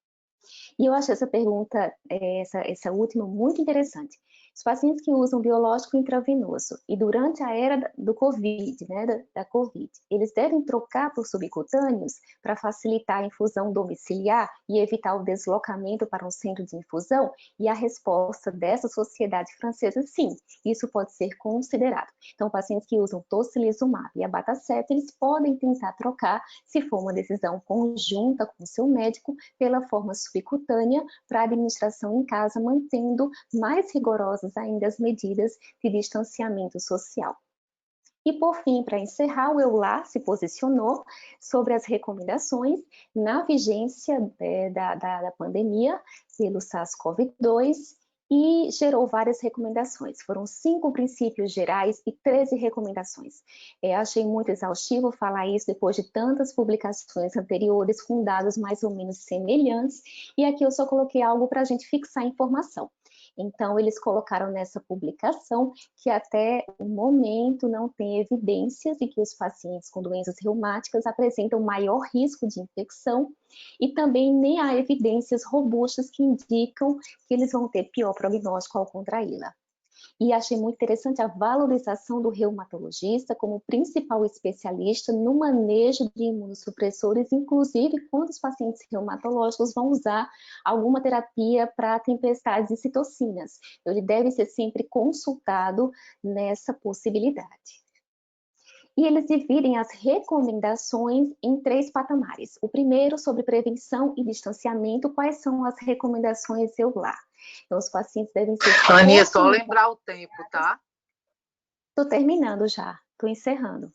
E eu achei essa pergunta, essa última, muito interessante. Os pacientes que usam biológico intravenoso e durante a era do COVID, né, da COVID, eles devem trocar por subcutâneos para facilitar a infusão domiciliar e evitar o deslocamento para um centro de infusão? E a resposta dessa sociedade francesa, sim, isso pode ser considerado. Então, pacientes que usam tocilizumab e abatacept, eles podem tentar trocar, se for uma decisão conjunta com o seu médico, pela forma subcutânea para administração em casa, mantendo mais rigorosas ainda as medidas de distanciamento social. E por fim, para encerrar, o EULAR se posicionou sobre as recomendações na vigência da pandemia pelo SARS-CoV-2 e gerou várias recomendações. Foram 5 princípios gerais e 13 recomendações. Achei muito exaustivo falar isso depois de tantas publicações anteriores com dados mais ou menos semelhantes, e aqui eu só coloquei algo para a gente fixar a informação. Então, eles colocaram nessa publicação que até o momento não tem evidências de que os pacientes com doenças reumáticas apresentam maior risco de infecção e também nem há evidências robustas que indicam que eles vão ter pior prognóstico ao contraí-la. E achei muito interessante a valorização do reumatologista como principal especialista no manejo de imunossupressores, inclusive quando os pacientes reumatológicos vão usar alguma terapia para tempestades de citocinas. Ele deve ser sempre consultado nessa possibilidade. E eles dividem as recomendações em 3 patamares. O primeiro, sobre prevenção e distanciamento, quais são as recomendações EULAR? Então, os pacientes devem ser... Aninha, só lembrar o tempo, tá? Estou terminando já, estou encerrando.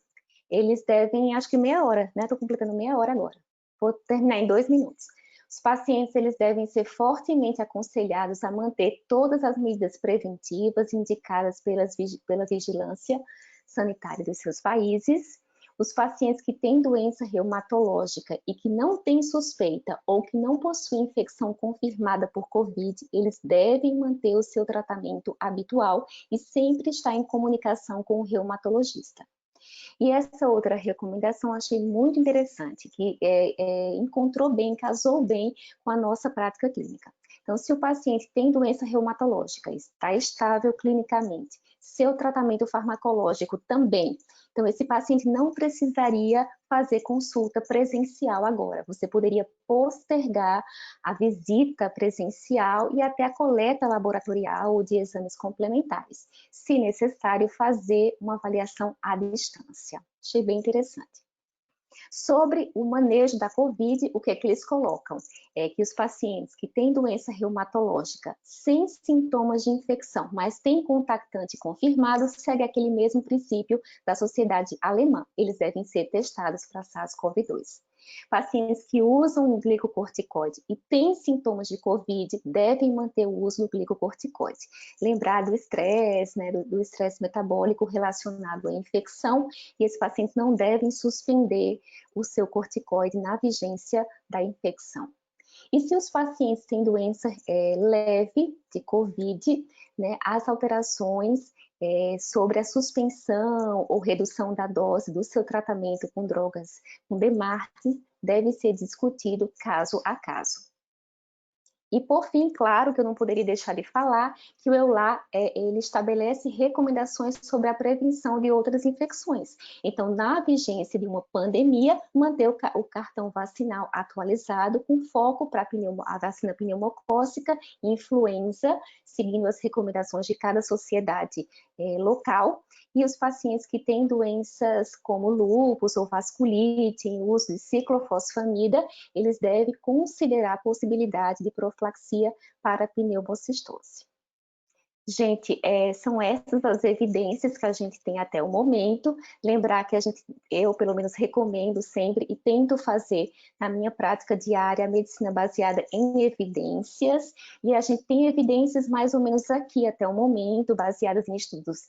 Eles devem, acho que meia hora, né? Estou completando meia hora agora. Vou terminar em 2 minutos. Os pacientes, eles devem ser fortemente aconselhados a manter todas as medidas preventivas indicadas pela vigilância sanitária dos seus países. Os pacientes que têm doença reumatológica e que não têm suspeita ou que não possuem infecção confirmada por COVID, eles devem manter o seu tratamento habitual e sempre estar em comunicação com o reumatologista. E essa outra recomendação eu achei muito interessante, que encontrou bem, casou bem com a nossa prática clínica. Então, se o paciente tem doença reumatológica, está estável clinicamente, seu tratamento farmacológico também, então esse paciente não precisaria fazer consulta presencial agora. Você poderia postergar a visita presencial e até a coleta laboratorial ou de exames complementares, se necessário, fazer uma avaliação à distância. Achei bem interessante. Sobre o manejo da COVID, o que é que eles colocam? É que os pacientes que têm doença reumatológica sem sintomas de infecção, mas têm contactante confirmado, segue aquele mesmo princípio da sociedade alemã. Eles devem ser testados para SARS-CoV-2. Pacientes que usam o glicocorticoide e têm sintomas de COVID devem manter o uso do glicocorticoide. Lembrar do estresse, né, do estresse metabólico relacionado à infecção, e esses pacientes não devem suspender o seu corticoide na vigência da infecção. E se os pacientes têm doença leve de COVID, né, as alterações sobre a suspensão ou redução da dose do seu tratamento com drogas com DMARD deve ser discutido caso a caso. E, por fim, claro que eu não poderia deixar de falar que o EULA, ele estabelece recomendações sobre a prevenção de outras infecções. Então, na vigência de uma pandemia, manter o cartão vacinal atualizado com foco para a vacina pneumocócica e influenza, seguindo as recomendações de cada sociedade local. E os pacientes que têm doenças como lúpus ou vasculite, em uso de ciclofosfamida, eles devem considerar a possibilidade de profilaxia para pneumocistose. Gente, são essas as evidências que a gente tem até o momento. Lembrar que eu pelo menos recomendo sempre e tento fazer na minha prática diária a medicina baseada em evidências, e a gente tem evidências mais ou menos aqui até o momento, baseadas em estudos,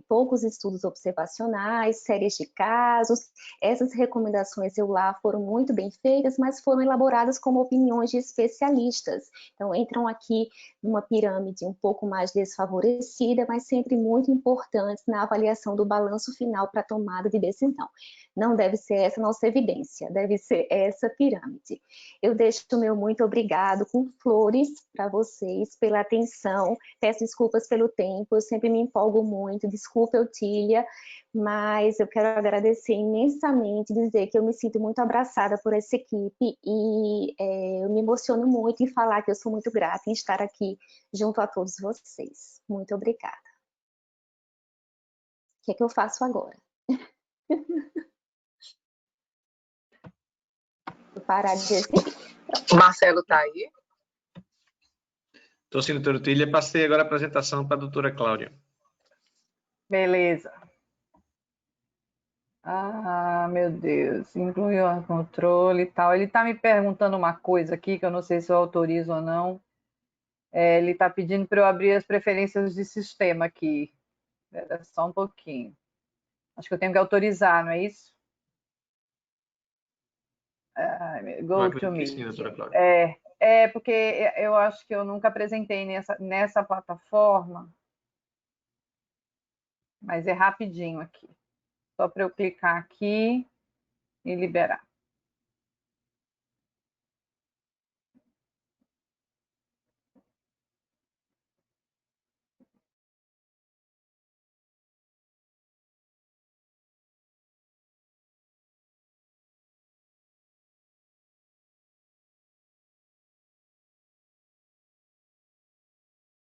poucos estudos observacionais, séries de casos. Essas recomendações lá foram muito bem feitas, mas foram elaboradas como opiniões de especialistas. Então, entram aqui numa pirâmide um pouco mais desfavorecida, mas sempre muito importantes na avaliação do balanço final para a tomada de decisão. Não deve ser essa a nossa evidência, deve ser essa pirâmide. Eu deixo o meu muito obrigado com flores para vocês, pela atenção. Peço desculpas pelo tempo, eu sempre me empolgo muito, desculpa, Eutília, mas eu quero agradecer imensamente, dizer que eu me sinto muito abraçada por essa equipe e eu me emociono muito em falar que eu sou muito grata em estar aqui junto a todos vocês. Muito obrigada. O que é que eu faço agora? Vou parar de exibir. O Marcelo está aí? Estou sim, doutora Tília. Passei agora a apresentação para a doutora Cláudia. Beleza. Ah, meu Deus, incluiu o controle e tal. Ele está me perguntando uma coisa aqui, que eu não sei se eu autorizo ou não. Ele está pedindo para eu abrir as preferências de sistema aqui. Espera só um pouquinho. Acho que eu tenho que autorizar, não é isso? Go to meeting. Porque eu acho que eu nunca apresentei nessa plataforma, mas é rapidinho aqui. Só para eu clicar aqui e liberar.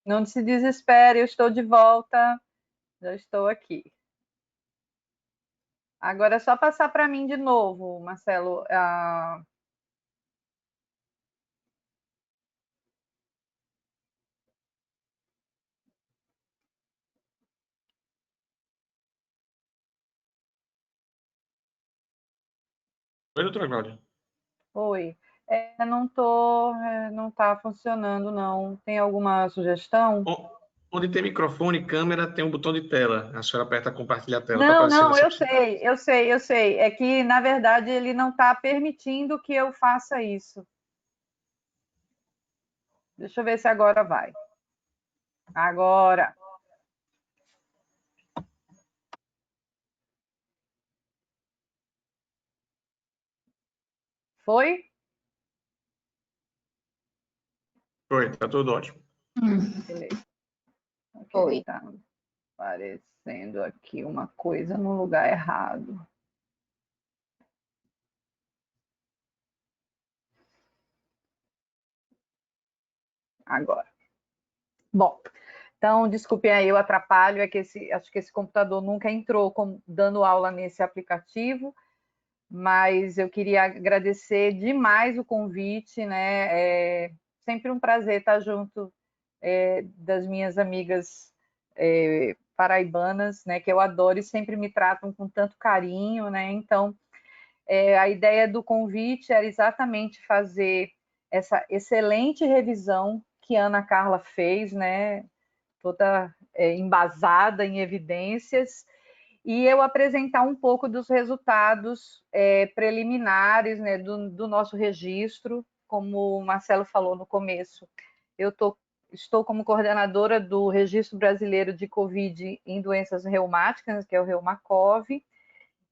Não se desespere, eu estou de volta. Já estou aqui. Agora é só passar para mim de novo, Marcelo. Oi, doutora Cláudia. Oi. Não está funcionando, não. Tem alguma sugestão? Onde tem microfone e câmera, tem um botão de tela. A senhora aperta compartilhar a tela. Está Não, aparecendo não, assim. eu sei. É que, na verdade, ele não está permitindo que eu faça isso. Deixa eu ver se agora vai. Agora. Foi? Foi, tá tudo ótimo. Beleza. Foi. Está aparecendo aqui uma coisa no lugar errado. Agora. Bom, então, desculpem aí o atrapalho, acho que esse computador nunca entrou dando aula nesse aplicativo, mas eu queria agradecer demais o convite, né? É sempre um prazer estar junto das minhas amigas paraibanas, né? Que eu adoro e sempre me tratam com tanto carinho, né? Então, a ideia do convite era exatamente fazer essa excelente revisão que a Ana Carla fez, né? Toda embasada em evidências, e eu apresentar um pouco dos resultados preliminares, né, do nosso registro. Como o Marcelo falou no começo, eu estou como coordenadora do Registro Brasileiro de Covid em Doenças Reumáticas, que é o Reumacov,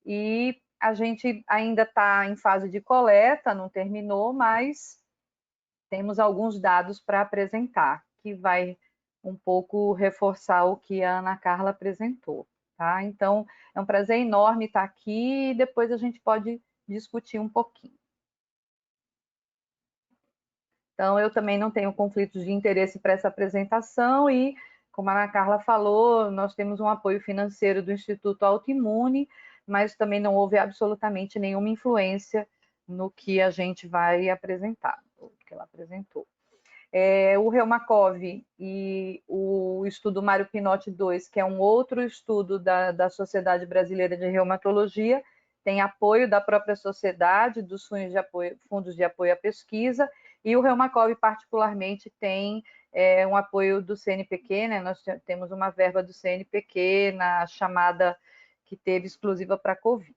e a gente ainda está em fase de coleta, não terminou, mas temos alguns dados para apresentar, que vai um pouco reforçar o que a Ana Carla apresentou. Tá? Então, é um prazer enorme estar aqui e depois a gente pode discutir um pouquinho. Então, eu também não tenho conflitos de interesse para essa apresentação e, como a Ana Carla falou, nós temos um apoio financeiro do Instituto Autoimune, mas também não houve absolutamente nenhuma influência no que a gente vai apresentar, o que ela apresentou. O Reumacov e o estudo Mário Pinotti 2, que é um outro estudo da Sociedade Brasileira de Reumatologia, tem apoio da própria sociedade, dos fundos de apoio à pesquisa, e o Reumacov, particularmente, tem um apoio do CNPq, né? Nós temos uma verba do CNPq na chamada que teve exclusiva para a Covid.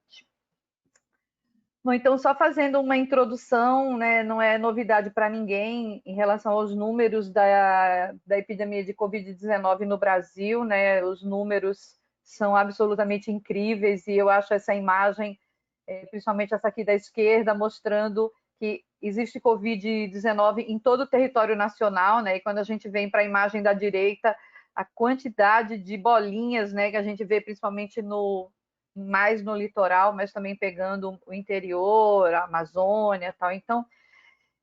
Bom, então, só fazendo uma introdução, né, não é novidade para ninguém em relação aos números da epidemia de Covid-19 no Brasil, né, os números são absolutamente incríveis e eu acho essa imagem, principalmente essa aqui da esquerda, mostrando que existe Covid-19 em todo o território nacional, né, e quando a gente vem para a imagem da direita, a quantidade de bolinhas, né, que a gente vê principalmente mais no litoral, mas também pegando o interior, a Amazônia, tal. Então,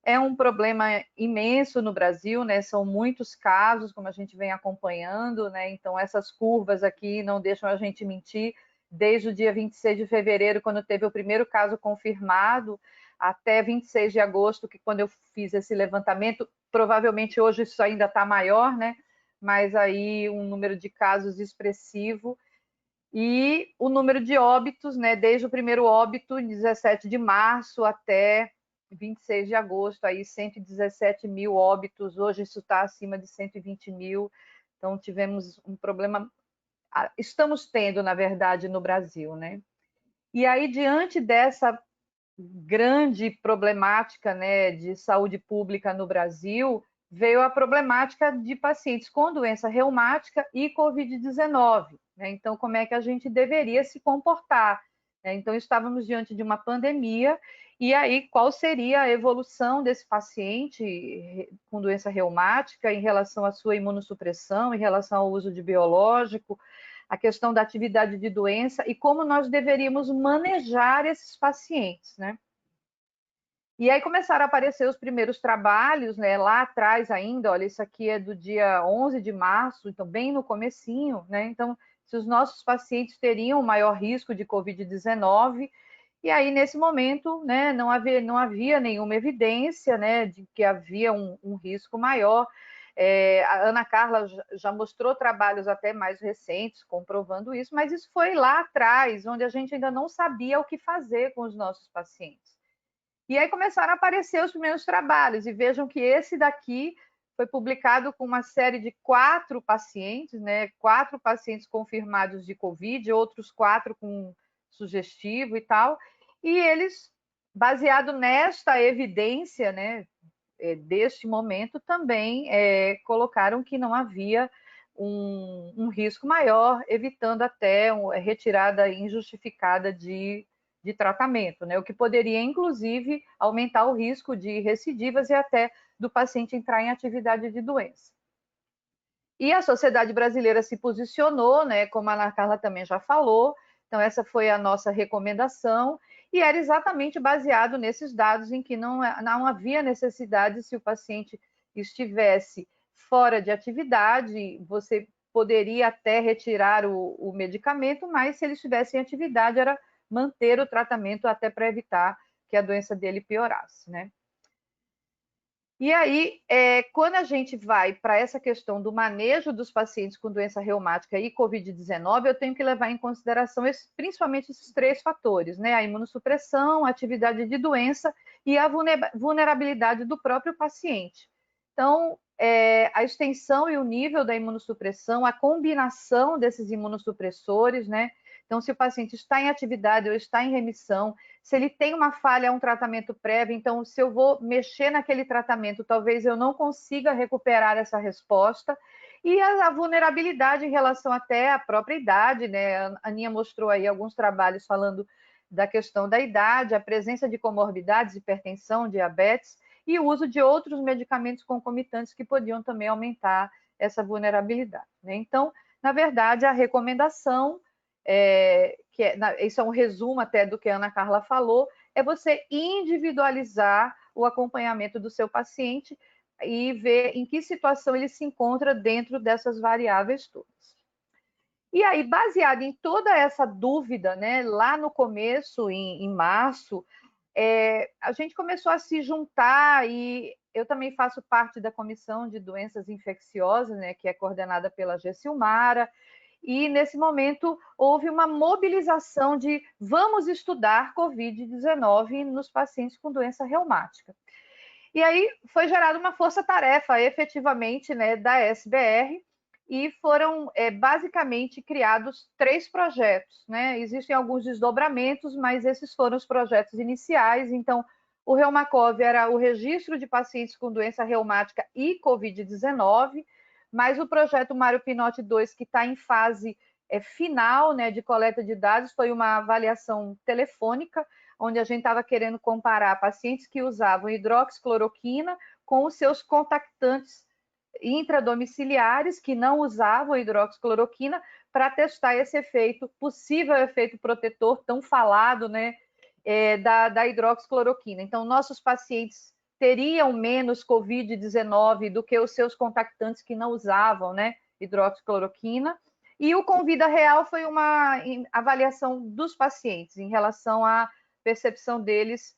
é um problema imenso no Brasil, né? São muitos casos, como a gente vem acompanhando, né? Então, essas curvas aqui não deixam a gente mentir. Desde o dia 26 de fevereiro, quando teve o primeiro caso confirmado, até 26 de agosto, que quando eu fiz esse levantamento, provavelmente hoje isso ainda está maior, né? Mas aí um número de casos expressivo. E o número de óbitos, né, desde o primeiro óbito, em 17 de março até 26 de agosto, aí 117 mil óbitos, hoje isso está acima de 120 mil, então tivemos um problema, estamos tendo, na verdade, no Brasil, né? E aí, diante dessa grande problemática, né, de saúde pública no Brasil, veio a problemática de pacientes com doença reumática e Covid-19. Né? Então, como é que a gente deveria se comportar? Então, estávamos diante de uma pandemia, e aí qual seria a evolução desse paciente com doença reumática em relação à sua imunossupressão, em relação ao uso de biológico, a questão da atividade de doença e como nós deveríamos manejar esses pacientes, né? E aí começaram a aparecer os primeiros trabalhos, né, lá atrás ainda, olha, isso aqui é do dia 11 de março, então bem no comecinho, né? Então, se os nossos pacientes teriam maior risco de Covid-19, e aí nesse momento, né, não havia nenhuma evidência, né, de que havia um risco maior. A Ana Carla já mostrou trabalhos até mais recentes comprovando isso, mas isso foi lá atrás, onde a gente ainda não sabia o que fazer com os nossos pacientes. E aí começaram a aparecer os primeiros trabalhos, e vejam que esse daqui foi publicado com uma série de 4 pacientes, né? 4 pacientes confirmados de Covid, outros 4 com sugestivo e tal, e eles, baseado nesta evidência, né, deste momento, também colocaram que não havia um risco maior, evitando até retirada injustificada de tratamento, né? O que poderia, inclusive, aumentar o risco de recidivas e até do paciente entrar em atividade de doença. E a Sociedade Brasileira se posicionou, né, como a Ana Carla também já falou, então essa foi a nossa recomendação, e era exatamente baseado nesses dados em que não havia necessidade, se o paciente estivesse fora de atividade, você poderia até retirar o medicamento, mas se ele estivesse em atividade, era manter o tratamento até para evitar que a doença dele piorasse, né? E aí, quando a gente vai para essa questão do manejo dos pacientes com doença reumática e Covid-19, eu tenho que levar em consideração principalmente esses 3 fatores, né? A imunossupressão, a atividade de doença e a vulnerabilidade do próprio paciente. Então, a extensão e o nível da imunossupressão, a combinação desses imunossupressores, né? Então, se o paciente está em atividade ou está em remissão, se ele tem uma falha, um tratamento prévio, então, se eu vou mexer naquele tratamento, talvez eu não consiga recuperar essa resposta. E a vulnerabilidade em relação até à própria idade, né? A Aninha mostrou aí alguns trabalhos falando da questão da idade, a presença de comorbidades, hipertensão, diabetes, e o uso de outros medicamentos concomitantes que podiam também aumentar essa vulnerabilidade, né? Então, na verdade, a recomendação isso é um resumo até do que a Ana Carla falou, é você individualizar o acompanhamento do seu paciente e ver em que situação ele se encontra dentro dessas variáveis todas. E aí, baseado em toda essa dúvida, né, lá no começo, em março, a gente começou a se juntar, e eu também faço parte da comissão de doenças infecciosas, né, que é coordenada pela Gessilmara, e nesse momento houve uma mobilização de vamos estudar Covid-19 nos pacientes com doença reumática. E aí foi gerada uma força-tarefa, efetivamente, né, da SBR, e foram basicamente criados 3 projetos, né? Existem alguns desdobramentos, mas esses foram os projetos iniciais. Então, o Reumacov era o registro de pacientes com doença reumática e Covid-19, mas o projeto Mário Pinotti 2, que está em fase final, né, de coleta de dados, foi uma avaliação telefônica, onde a gente estava querendo comparar pacientes que usavam hidroxicloroquina com os seus contactantes intradomiciliares que não usavam hidroxicloroquina, para testar esse efeito, possível efeito protetor tão falado, né, da hidroxicloroquina. Então, nossos pacientes teriam menos Covid-19 do que os seus contactantes que não usavam, né, hidroxicloroquina. E o Convida Real foi uma avaliação dos pacientes em relação à percepção deles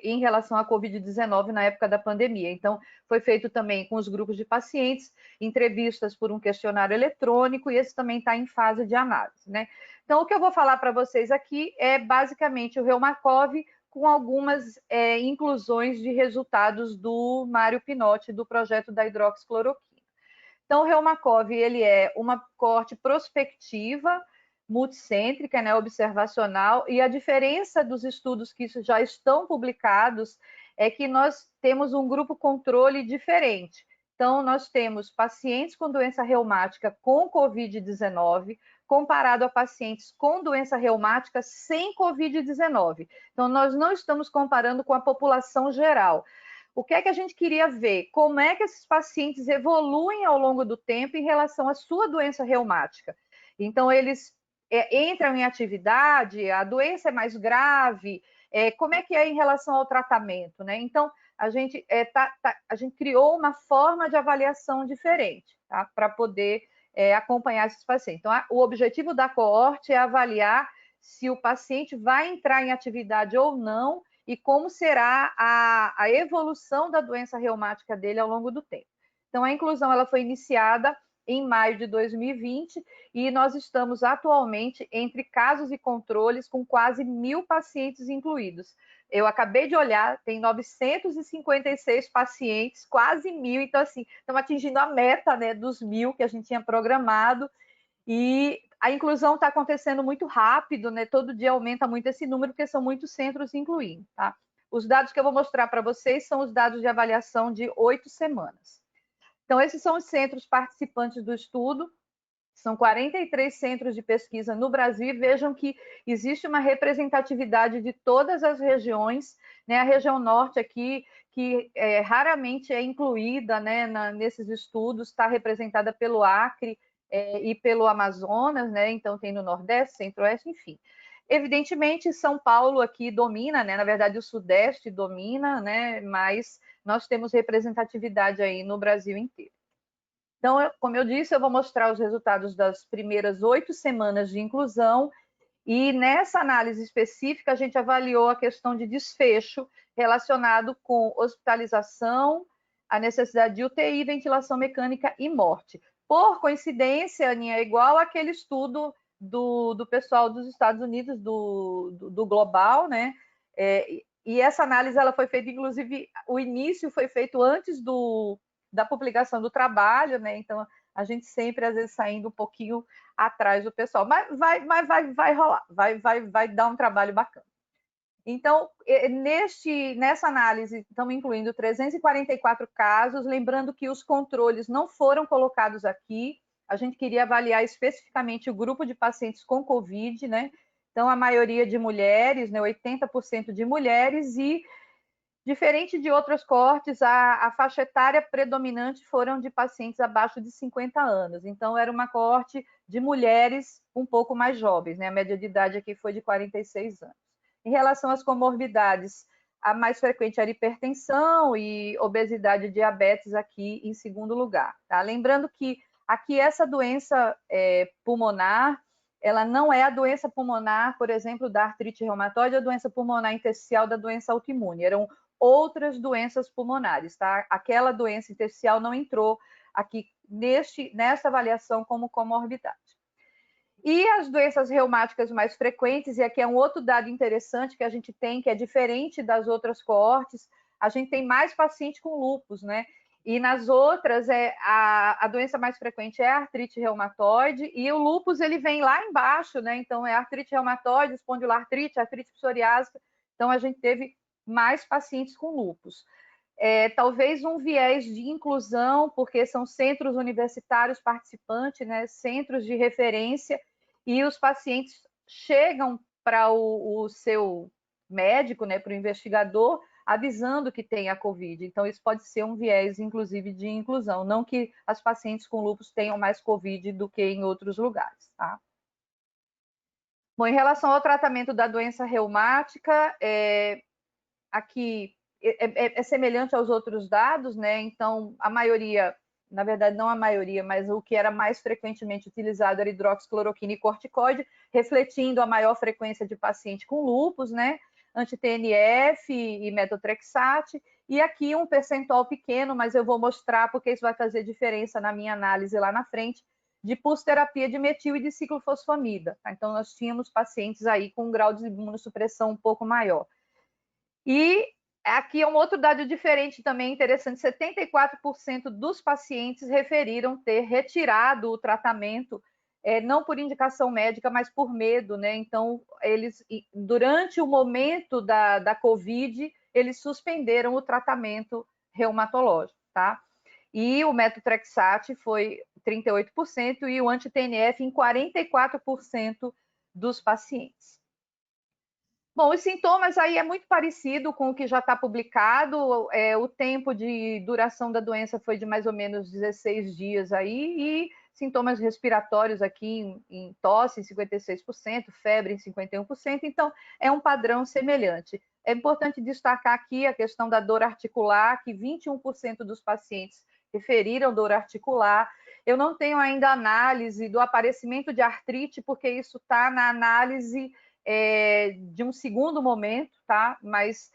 em relação à Covid-19 na época da pandemia. Então, foi feito também com os grupos de pacientes, entrevistas por um questionário eletrônico, e esse também está em fase de análise, né? Então, o que eu vou falar para vocês aqui é basicamente o Reumacov, com algumas inclusões de resultados do Mário Pinotti, do projeto da hidroxicloroquina. Então, o Reumacov, ele é uma coorte prospectiva, multicêntrica, né, observacional, e a diferença dos estudos que já estão publicados é que nós temos um grupo controle diferente. Então, nós temos pacientes com doença reumática com Covid-19, comparado a pacientes com doença reumática sem Covid-19. Então, nós não estamos comparando com a população geral. O que é que a gente queria ver? Como é que esses pacientes evoluem ao longo do tempo em relação à sua doença reumática? Então, eles entram em atividade, a doença é mais grave, como é que é em relação ao tratamento, né? Então, a gente criou uma forma de avaliação diferente, tá? Para poder acompanhar esses pacientes. Então, o objetivo da coorte é avaliar se o paciente vai entrar em atividade ou não e como será a evolução da doença reumática dele ao longo do tempo. Então, a inclusão ela foi iniciada em maio de 2020 e nós estamos atualmente entre casos e controles com quase 1.000 pacientes incluídos. Eu acabei de olhar, tem 956 pacientes, quase 1.000, então assim, estamos atingindo a meta, né, dos 1.000 que a gente tinha programado, e a inclusão está acontecendo muito rápido, né, todo dia aumenta muito esse número, porque são muitos centros incluindo, tá? Os dados que eu vou mostrar para vocês são os dados de avaliação de 8 semanas. Então, esses são os centros participantes do estudo, são 43 centros de pesquisa no Brasil, e vejam que existe uma representatividade de todas as regiões, né? A região norte aqui, que raramente é incluída, né, nesses estudos, está representada pelo Acre e pelo Amazonas, né? Então tem no Nordeste, Centro-Oeste, enfim. Evidentemente, São Paulo aqui domina, né? Na verdade, o Sudeste domina, né? Mas nós temos representatividade aí no Brasil inteiro. Então, como eu disse, eu vou mostrar os resultados das primeiras 8 semanas de inclusão, e nessa análise específica a gente avaliou a questão de desfecho relacionado com hospitalização, a necessidade de UTI, ventilação mecânica e morte. Por coincidência, Aninha, é igual aquele estudo do pessoal dos Estados Unidos, do Global, né? E essa análise ela foi feita, inclusive, o início foi feito antes da publicação do trabalho, né? Então, a gente sempre, às vezes, saindo um pouquinho atrás do pessoal. Mas vai rolar, vai dar um trabalho bacana. Então, nessa análise, estamos incluindo 344 casos, lembrando que os controles não foram colocados aqui, a gente queria avaliar especificamente o grupo de pacientes com Covid, né? Então, a maioria de mulheres, né? 80% de mulheres, e diferente de outros cortes, a faixa etária predominante foram de pacientes abaixo de 50 anos. Então, era uma coorte de mulheres um pouco mais jovens, né? A média de idade aqui foi de 46 anos. Em relação às comorbidades, a mais frequente era hipertensão e obesidade e diabetes aqui em segundo lugar. Tá? Lembrando que aqui essa doença pulmonar, ela não é a doença pulmonar, por exemplo, da artrite reumatoide, a doença pulmonar intersticial da doença autoimune. Eram outras doenças pulmonares, tá? Aquela doença intersticial não entrou aqui nessa avaliação como comorbidade. E as doenças reumáticas mais frequentes, e aqui é um outro dado interessante que a gente tem, que é diferente das outras coortes, a gente tem mais paciente com lúpus, né? E nas outras, a doença mais frequente é a artrite reumatoide, e o lúpus ele vem lá embaixo, né? Então, é artrite reumatoide, espondiloartrite, artrite psoriásica. Então, a gente teve mais pacientes com lúpus. Talvez um viés de inclusão, porque são centros universitários participantes, né? Centros de referência, e os pacientes chegam para o seu médico, né? Para o investigador, avisando que tem a Covid. Então, isso pode ser um viés, inclusive, de inclusão. Não que as pacientes com lúpus tenham mais Covid do que em outros lugares, tá? Bom, em relação ao tratamento da doença reumática, aqui é semelhante aos outros dados, né? Então, a maioria, na verdade, não a maioria, mas o que era mais frequentemente utilizado era hidroxicloroquina e corticoide, refletindo a maior frequência de paciente com lúpus, né? Anti-TNF e metotrexate, e aqui um percentual pequeno, mas eu vou mostrar porque isso vai fazer diferença na minha análise lá na frente, de pulsoterapia de metil e de ciclofosfamida. Tá? Então, nós tínhamos pacientes aí com um grau de imunossupressão um pouco maior. E aqui é um outro dado diferente também interessante, 74% dos pacientes referiram ter retirado o tratamento, não por indicação médica, mas por medo, né? Então, eles, durante o momento da Covid, eles suspenderam o tratamento reumatológico, tá? E o metotrexate foi 38% e o anti-TNF em 44% dos pacientes. Bom, os sintomas aí é muito parecido com o que já está publicado, o tempo de duração da doença foi de mais ou menos 16 dias aí, e sintomas respiratórios aqui em tosse em 56%, febre em 51%, então é um padrão semelhante. É importante destacar aqui a questão da dor articular, que 21% dos pacientes referiram dor articular. Eu não tenho ainda análise do aparecimento de artrite, porque isso está na análise de um segundo momento, tá? Mas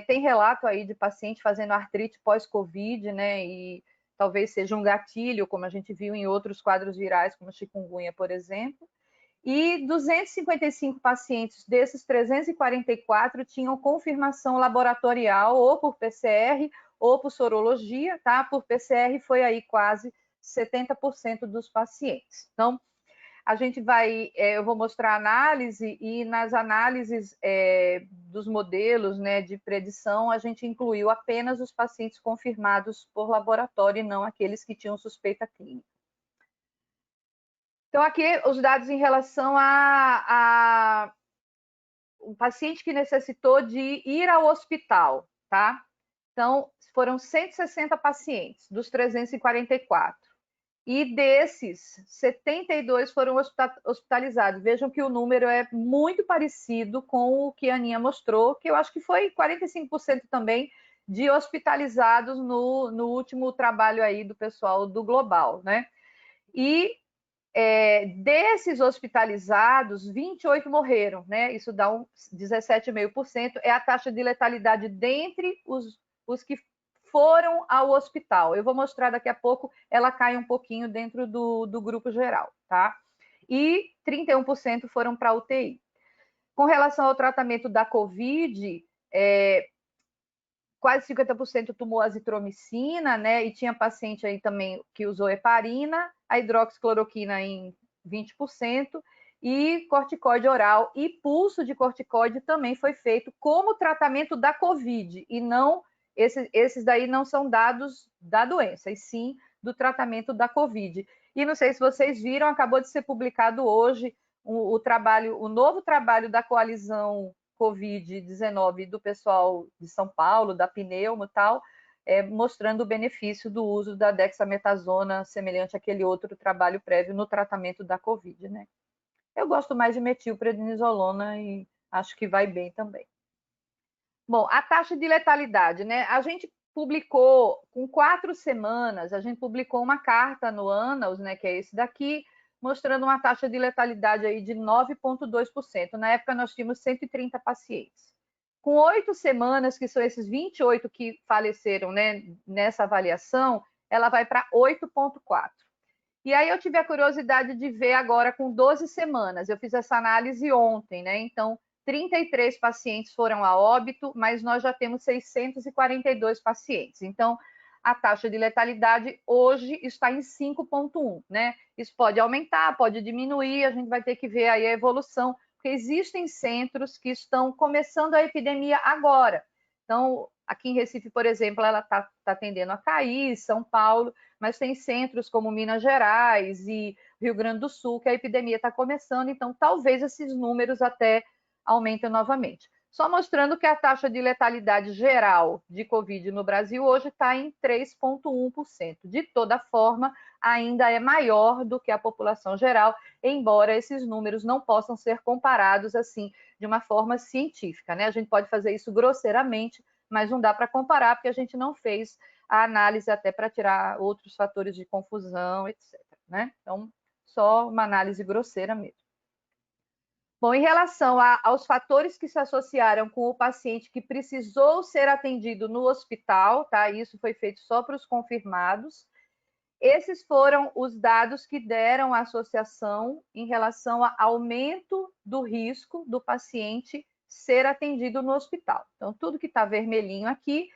tem relato aí de paciente fazendo artrite pós-Covid, né? E talvez seja um gatilho, como a gente viu em outros quadros virais, como chikungunya, por exemplo. E 255 pacientes desses 344 tinham confirmação laboratorial, ou por PCR, ou por sorologia, tá? Por PCR foi aí quase 70% dos pacientes. Então, a gente vai, eu vou mostrar a análise, e nas análises dos modelos, né, de predição, a gente incluiu apenas os pacientes confirmados por laboratório e não aqueles que tinham suspeita clínica. Então, aqui os dados em relação a um paciente que necessitou de ir ao hospital, tá? Então, foram 160 pacientes dos 344. E desses, 72 foram hospitalizados. Vejam que o número é muito parecido com o que a Aninha mostrou, que eu acho que foi 45% também de hospitalizados no último trabalho aí do pessoal do Global, né? E desses hospitalizados, 28 morreram, né? Isso dá 17,5%. É a taxa de letalidade dentre os que foram ao hospital. Eu vou mostrar daqui a pouco, ela cai um pouquinho dentro do grupo geral, tá? E 31% foram para a UTI. Com relação ao tratamento da Covid, quase 50% tomou azitromicina, né? E tinha paciente aí também que usou heparina, a hidroxicloroquina em 20%, e corticoide oral e pulso de corticoide também foi feito como tratamento da Covid, e não, esses daí não são dados da doença, e sim do tratamento da Covid. E não sei se vocês viram, acabou de ser publicado hoje o novo trabalho da coalizão Covid-19 do pessoal de São Paulo, da Pneumo e tal, mostrando o benefício do uso da dexametasona, semelhante àquele outro trabalho prévio no tratamento da Covid, né? Eu gosto mais de metilprednisolona e acho que vai bem também. Bom, a taxa de letalidade, né? A gente publicou, com 4 semanas, a gente publicou uma carta no Annals, né, que é esse daqui, mostrando uma taxa de letalidade aí de 9,2%. Na época, nós tínhamos 130 pacientes. Com 8 semanas, que são esses 28 que faleceram, né, nessa avaliação, ela vai para 8,4%. E aí eu tive a curiosidade de ver agora com 12 semanas. Eu fiz essa análise ontem, né? Então, 33 pacientes foram a óbito, mas nós já temos 642 pacientes. Então, a taxa de letalidade hoje está em 5,1, né? Isso pode aumentar, pode diminuir, a gente vai ter que ver aí a evolução, porque existem centros que estão começando a epidemia agora. Então, aqui em Recife, por exemplo, ela está tendendo a cair, São Paulo, mas tem centros como Minas Gerais e Rio Grande do Sul, que a epidemia está começando, então talvez esses números até aumentem novamente. Só mostrando que a taxa de letalidade geral de Covid no Brasil hoje está em 3,1%. De toda forma, ainda é maior do que a população geral, embora esses números não possam ser comparados assim de uma forma científica, né? A gente pode fazer isso grosseiramente, mas não dá para comparar, porque a gente não fez a análise até para tirar outros fatores de confusão, etc. Né? Então, só uma análise grosseira mesmo. Bom, em relação aos fatores que se associaram com o paciente que precisou ser atendido no hospital, tá? Isso foi feito só para os confirmados. Esses foram os dados que deram a associação em relação ao aumento do risco do paciente ser atendido no hospital. Então, tudo que está vermelhinho aqui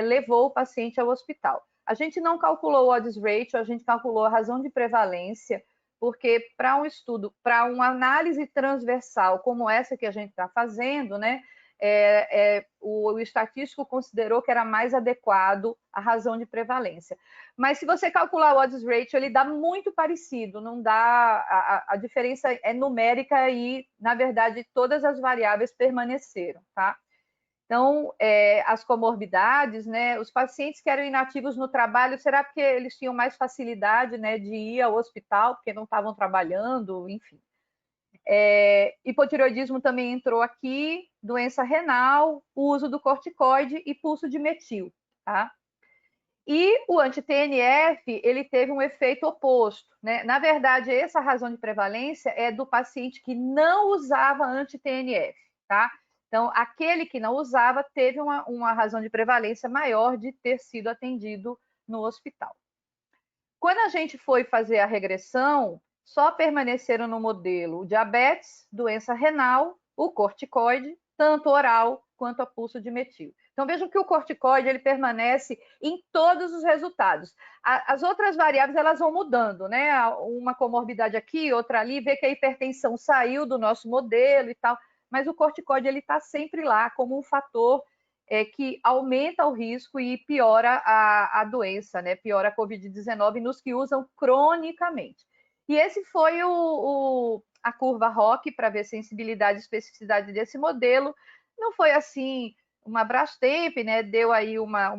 levou o paciente ao hospital. A gente não calculou o odds ratio, a gente calculou a razão de prevalência, porque para um estudo, para uma análise transversal como essa que a gente está fazendo, né, o estatístico considerou que era mais adequado a razão de prevalência. Mas se você calcular o odds ratio, ele dá muito parecido, não dá, a diferença é numérica e, na verdade, todas as variáveis permaneceram, tá? Então, as comorbidades, né? Os pacientes que eram inativos no trabalho, será porque eles tinham mais facilidade, né, de ir ao hospital, porque não estavam trabalhando, enfim. Hipotireoidismo também entrou aqui, doença renal, uso do corticoide e pulso de metil, tá? E o anti-TNF, ele teve um efeito oposto, né? Na verdade, essa razão de prevalência é do paciente que não usava anti-TNF, tá? Então, aquele que não usava teve uma razão de prevalência maior de ter sido atendido no hospital. Quando a gente foi fazer a regressão, só permaneceram no modelo o diabetes, doença renal, o corticoide, tanto oral quanto a pulso de metil. Então vejam que o corticoide ele permanece em todos os resultados. As outras variáveis elas vão mudando, né? Uma comorbidade aqui, outra ali, vê que a hipertensão saiu do nosso modelo e tal, mas o corticoide ele está sempre lá como um fator que aumenta o risco e piora a doença, né? Piora a Covid-19 nos que usam cronicamente. E esse foi a curva ROC para ver sensibilidade e especificidade desse modelo. Não foi assim uma Brastemp, né? Deu aí uma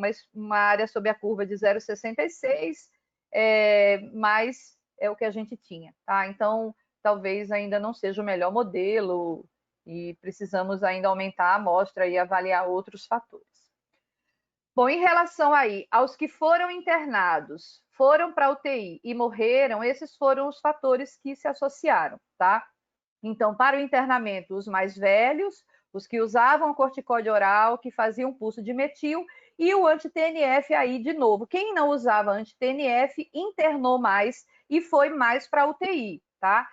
área sob a curva de 0,66, mas é o que a gente tinha, tá? Então, talvez ainda não seja o melhor modelo e precisamos ainda aumentar a amostra e avaliar outros fatores. Bom, em relação aí aos que foram internados, foram para a UTI e morreram, esses foram os fatores que se associaram, tá? Então, para o internamento, os mais velhos, os que usavam corticóide oral, que faziam pulso de metil, e o anti-TNF aí de novo. Quem não usava anti-TNF internou mais e foi mais para a UTI, tá?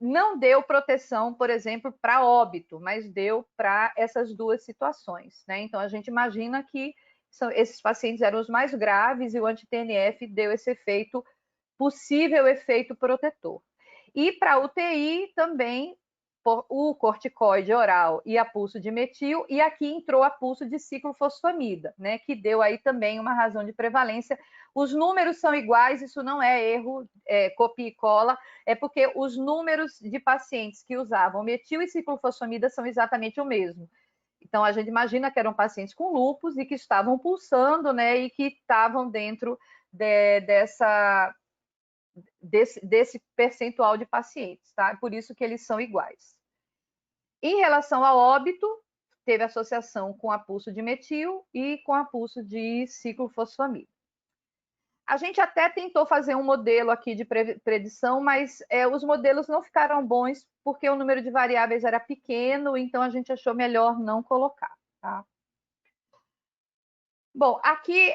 Não deu proteção, por exemplo, para óbito, mas deu para essas duas situações, né? Então, a gente imagina que esses pacientes eram os mais graves e o anti-TNF deu esse efeito, possível efeito protetor. E para a UTI também, o corticoide oral e a pulso de metil, e aqui entrou a pulso de ciclofosfamida, né, que deu aí também uma razão de prevalência. Os números são iguais, isso não é erro, copia e cola, é porque os números de pacientes que usavam metil e ciclofosfamida são exatamente o mesmo. Então, a gente imagina que eram pacientes com lúpus e que estavam pulsando, né, e que estavam dentro desse percentual de pacientes, tá? Por isso que eles são iguais. Em relação ao óbito, teve associação com a pulso de metil e com a pulso de ciclofosfamida. A gente até tentou fazer um modelo aqui de predição, mas os modelos não ficaram bons porque o número de variáveis era pequeno, então a gente achou melhor não colocar, tá? Bom, aqui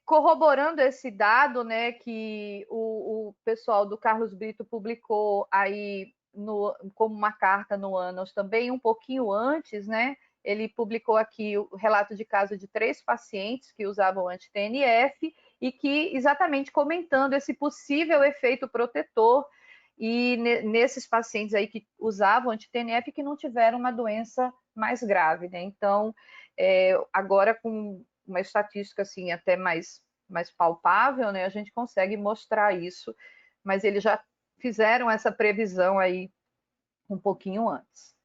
corroborando esse dado, né, que o pessoal do Carlos Brito publicou aí como uma carta no Annals também, um pouquinho antes, né, ele publicou aqui o relato de caso de 3 pacientes que usavam anti-TNF e que exatamente comentando esse possível efeito protetor e nesses pacientes aí que usavam anti-TNF que não tiveram uma doença mais grave, né? Então, agora com uma estatística assim até mais palpável, né? A gente consegue mostrar isso, mas eles já fizeram essa previsão aí um pouquinho antes.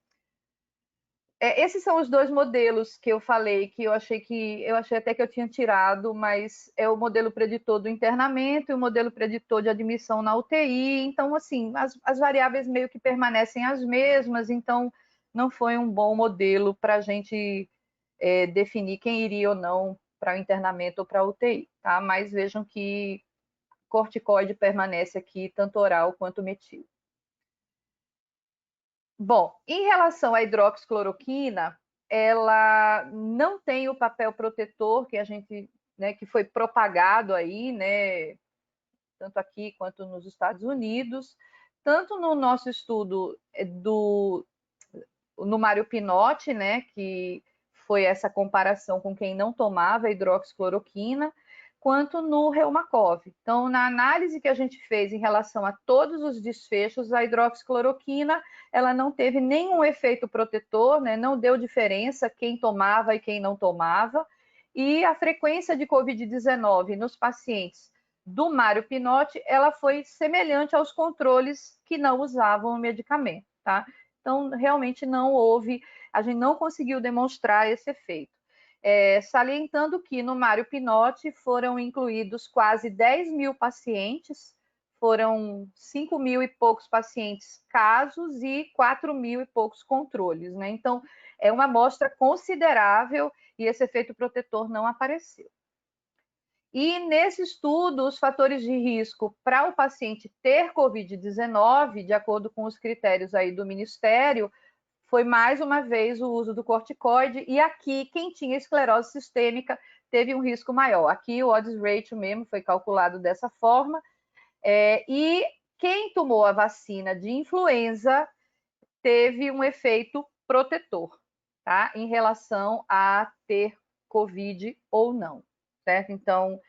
Esses são os 2 modelos que eu falei, que eu achei até que eu tinha tirado, mas é o modelo preditor do internamento e o modelo preditor de admissão na UTI. Então, assim, as variáveis meio que permanecem as mesmas, então não foi um bom modelo para a gente definir quem iria ou não para o internamento ou para a UTI, tá? Mas vejam que corticoide permanece aqui, tanto oral quanto metil. Bom, em relação à hidroxicloroquina, ela não tem o papel protetor que a gente, né, que foi propagado aí, né, tanto aqui quanto nos Estados Unidos, tanto no nosso estudo no Mário Pinotti, né, que foi essa comparação com quem não tomava hidroxicloroquina, quanto no Reumacob. Então, na análise que a gente fez em relação a todos os desfechos, a hidroxicloroquina, ela não teve nenhum efeito protetor, né? Não deu diferença quem tomava e quem não tomava, e a frequência de Covid-19 nos pacientes do Mário Pinotti, ela foi semelhante aos controles que não usavam o medicamento, tá? Então, realmente não houve, a gente não conseguiu demonstrar esse efeito. Salientando que no Mário Pinotti foram incluídos quase 10 mil pacientes, foram 5 mil e poucos pacientes casos e 4 mil e poucos controles, né? Então, é uma amostra considerável e esse efeito protetor não apareceu. E nesse estudo, os fatores de risco para o paciente ter Covid-19, de acordo com os critérios aí do Ministério, foi mais uma vez o uso do corticoide, e aqui quem tinha esclerose sistêmica teve um risco maior. Aqui o odds ratio mesmo foi calculado dessa forma, e quem tomou a vacina de influenza teve um efeito protetor, tá? Em relação a ter Covid ou não, certo? Então,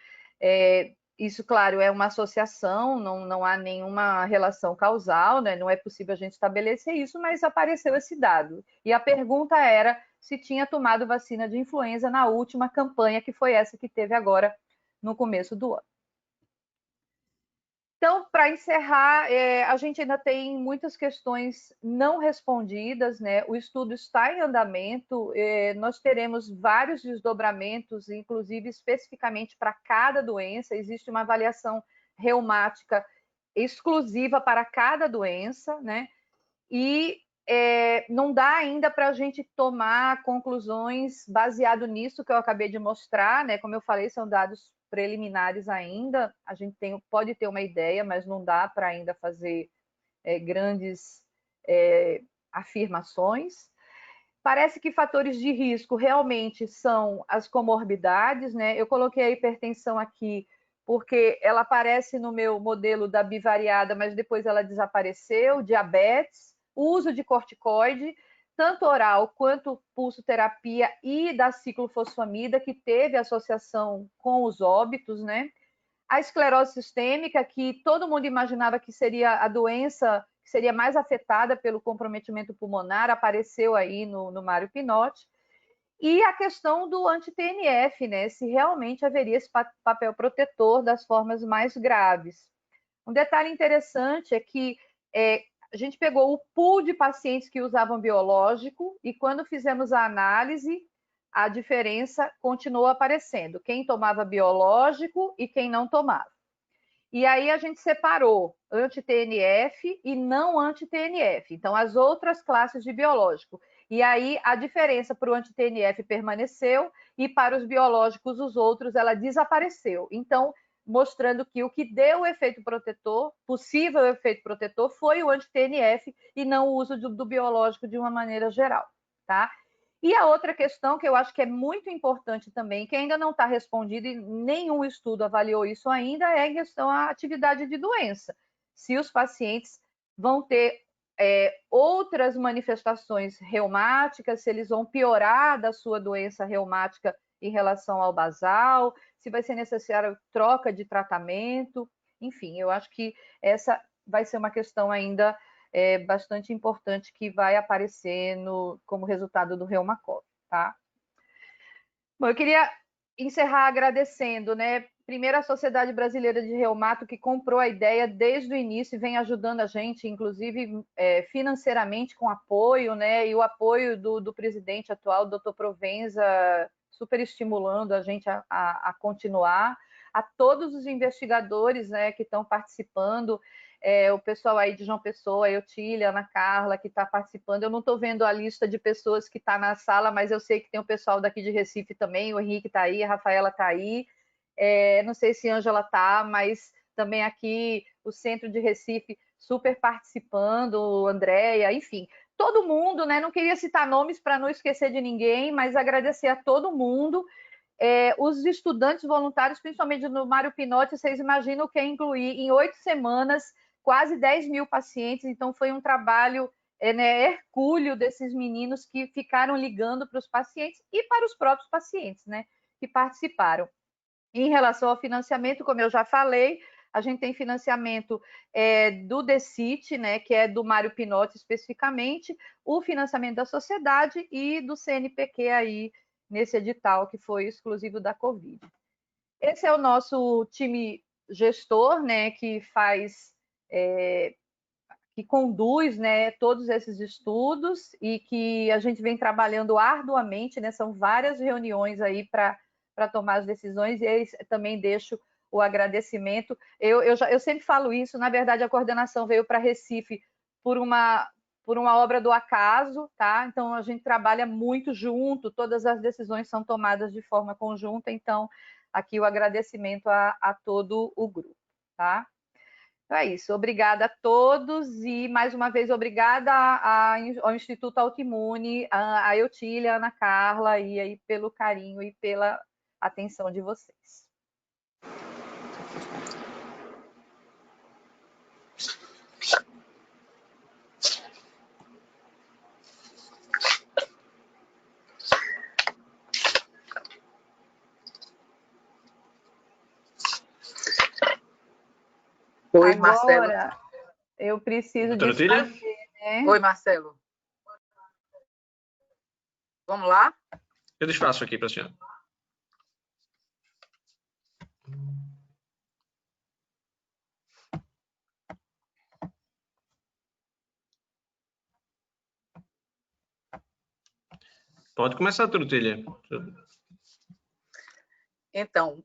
isso, claro, é uma associação, não há nenhuma relação causal, né? Não é possível a gente estabelecer isso, mas apareceu esse dado. E a pergunta era se tinha tomado vacina de influenza na última campanha, que foi essa que teve agora no começo do ano. Então, para encerrar, a gente ainda tem muitas questões não respondidas, né? O estudo está em andamento, nós teremos vários desdobramentos, inclusive especificamente para cada doença, existe uma avaliação reumática exclusiva para cada doença, né? E não dá ainda para a gente tomar conclusões baseado nisso que eu acabei de mostrar, né? Como eu falei, são dados preliminares ainda, a gente pode ter uma ideia, mas não dá para ainda fazer grandes afirmações. Parece que fatores de risco realmente são as comorbidades, né? Eu coloquei a hipertensão aqui porque ela aparece no meu modelo da bivariada, mas depois ela desapareceu, diabetes, uso de corticoide, tanto oral quanto pulsoterapia e da ciclofosfamida, que teve associação com os óbitos, né? A esclerose sistêmica, que todo mundo imaginava que seria a doença que seria mais afetada pelo comprometimento pulmonar, apareceu aí no Mário Pinotti. E a questão do anti-TNF, né? Se realmente haveria esse papel protetor das formas mais graves. Um detalhe interessante é que a gente pegou o pool de pacientes que usavam biológico e quando fizemos a análise, a diferença continuou aparecendo. Quem tomava biológico e quem não tomava. E aí a gente separou anti-TNF e não anti-TNF. Então, as outras classes de biológico. E aí a diferença para o anti-TNF permaneceu e para os biológicos, os outros, ela desapareceu. Então, mostrando que o que deu o efeito protetor, possível efeito protetor, foi o anti-TNF e não o uso do biológico de uma maneira geral, tá? E a outra questão que eu acho que é muito importante também, que ainda não está respondida e nenhum estudo avaliou isso ainda, é a questão da atividade de doença. Se os pacientes vão ter outras manifestações reumáticas, se eles vão piorar da sua doença reumática em relação ao basal, se vai ser necessário troca de tratamento, enfim, eu acho que essa vai ser uma questão ainda bastante importante que vai aparecer como resultado do Reumacov, tá? Bom, eu queria encerrar agradecendo, né? Primeiro, a Sociedade Brasileira de Reumato, que comprou a ideia desde o início e vem ajudando a gente, inclusive financeiramente, com apoio, né? E o apoio do presidente atual, Dr. Provenza, super estimulando a gente a continuar. A todos os investigadores, né, que estão participando, o pessoal aí de João Pessoa, a Eutília, Ana Carla, que está participando. Eu não estou vendo a lista de pessoas que está na sala, mas eu sei que tem o pessoal daqui de Recife também, o Henrique está aí, a Rafaela está aí. Não sei se a Ângela está, mas também aqui o Centro de Recife super participando, Andréia, enfim. Todo mundo, né? Não queria citar nomes para não esquecer de ninguém, mas agradecer a todo mundo. Os estudantes voluntários, principalmente no Mário Pinotti, vocês imaginam o que é incluir em 8 semanas quase 10 mil pacientes, então foi um trabalho hercúleo desses meninos que ficaram ligando para os pacientes e para os próprios pacientes, né, que participaram. Em relação ao financiamento, como eu já falei, a gente tem financiamento do DECIT, né, que é do Mário Pinotti especificamente, o financiamento da sociedade e do CNPq aí, nesse edital que foi exclusivo da Covid. Esse é o nosso time gestor, né, que conduz, né, todos esses estudos e que a gente vem trabalhando arduamente, né, são várias reuniões aí para tomar as decisões e aí também deixo o agradecimento. Eu sempre falo isso, na verdade a coordenação veio para Recife por uma obra do acaso, tá? Então a gente trabalha muito junto, todas as decisões são tomadas de forma conjunta, então aqui o agradecimento a todo o grupo, tá? Então é isso. Obrigada a todos e, mais uma vez, obrigada ao Instituto Autoimune, a Eutília, a Ana Carla, e aí pelo carinho e pela atenção de vocês. Oi, Agora, Marcelo. eu preciso Doutora desfazer, né? Oi, Marcelo. Vamos lá? Eu desfaço aqui para a senhora. Pode começar, Trutilha. Então,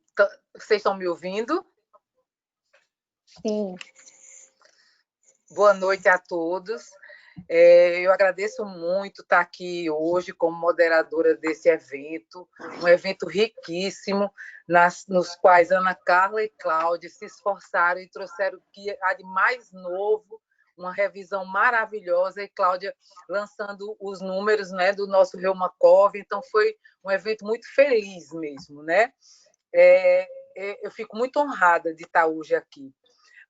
vocês estão me ouvindo? Sim. Boa noite a todos. Eu agradeço muito estar aqui hoje como moderadora desse evento, um evento riquíssimo, nos quais Ana Carla e Cláudia se esforçaram e trouxeram o que há de mais novo, uma revisão maravilhosa, e Cláudia lançando os números, né, do nosso Reumacorv. Então, foi um evento muito feliz mesmo, né? Eu fico muito honrada de estar hoje aqui.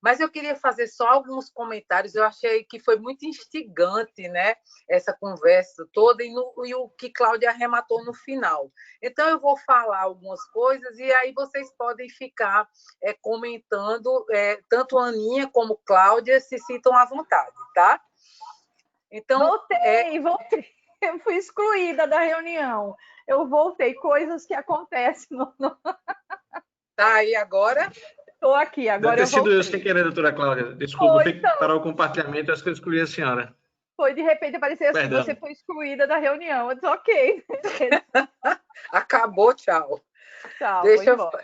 Mas eu queria fazer só alguns comentários. Eu achei que foi muito instigante, né, essa conversa toda e o que Cláudia arrematou no final. Então, eu vou falar algumas coisas e aí vocês podem ficar comentando, tanto a Aninha como Cláudia se sintam à vontade, tá? Então, voltei. Eu fui excluída da reunião. Eu voltei. Coisas que acontecem. Tá aí agora? Estou aqui, agora Deve ter eu sido eu voltei. sem querer, doutora Cláudia. Desculpa, Foi, tem que parar o compartilhamento, acho que eu excluí a senhora. Foi, de repente apareceu assim, Perdão. você foi excluída da reunião. Eu disse, ok. Acabou, tchau. Tchau, Deixa vou eu...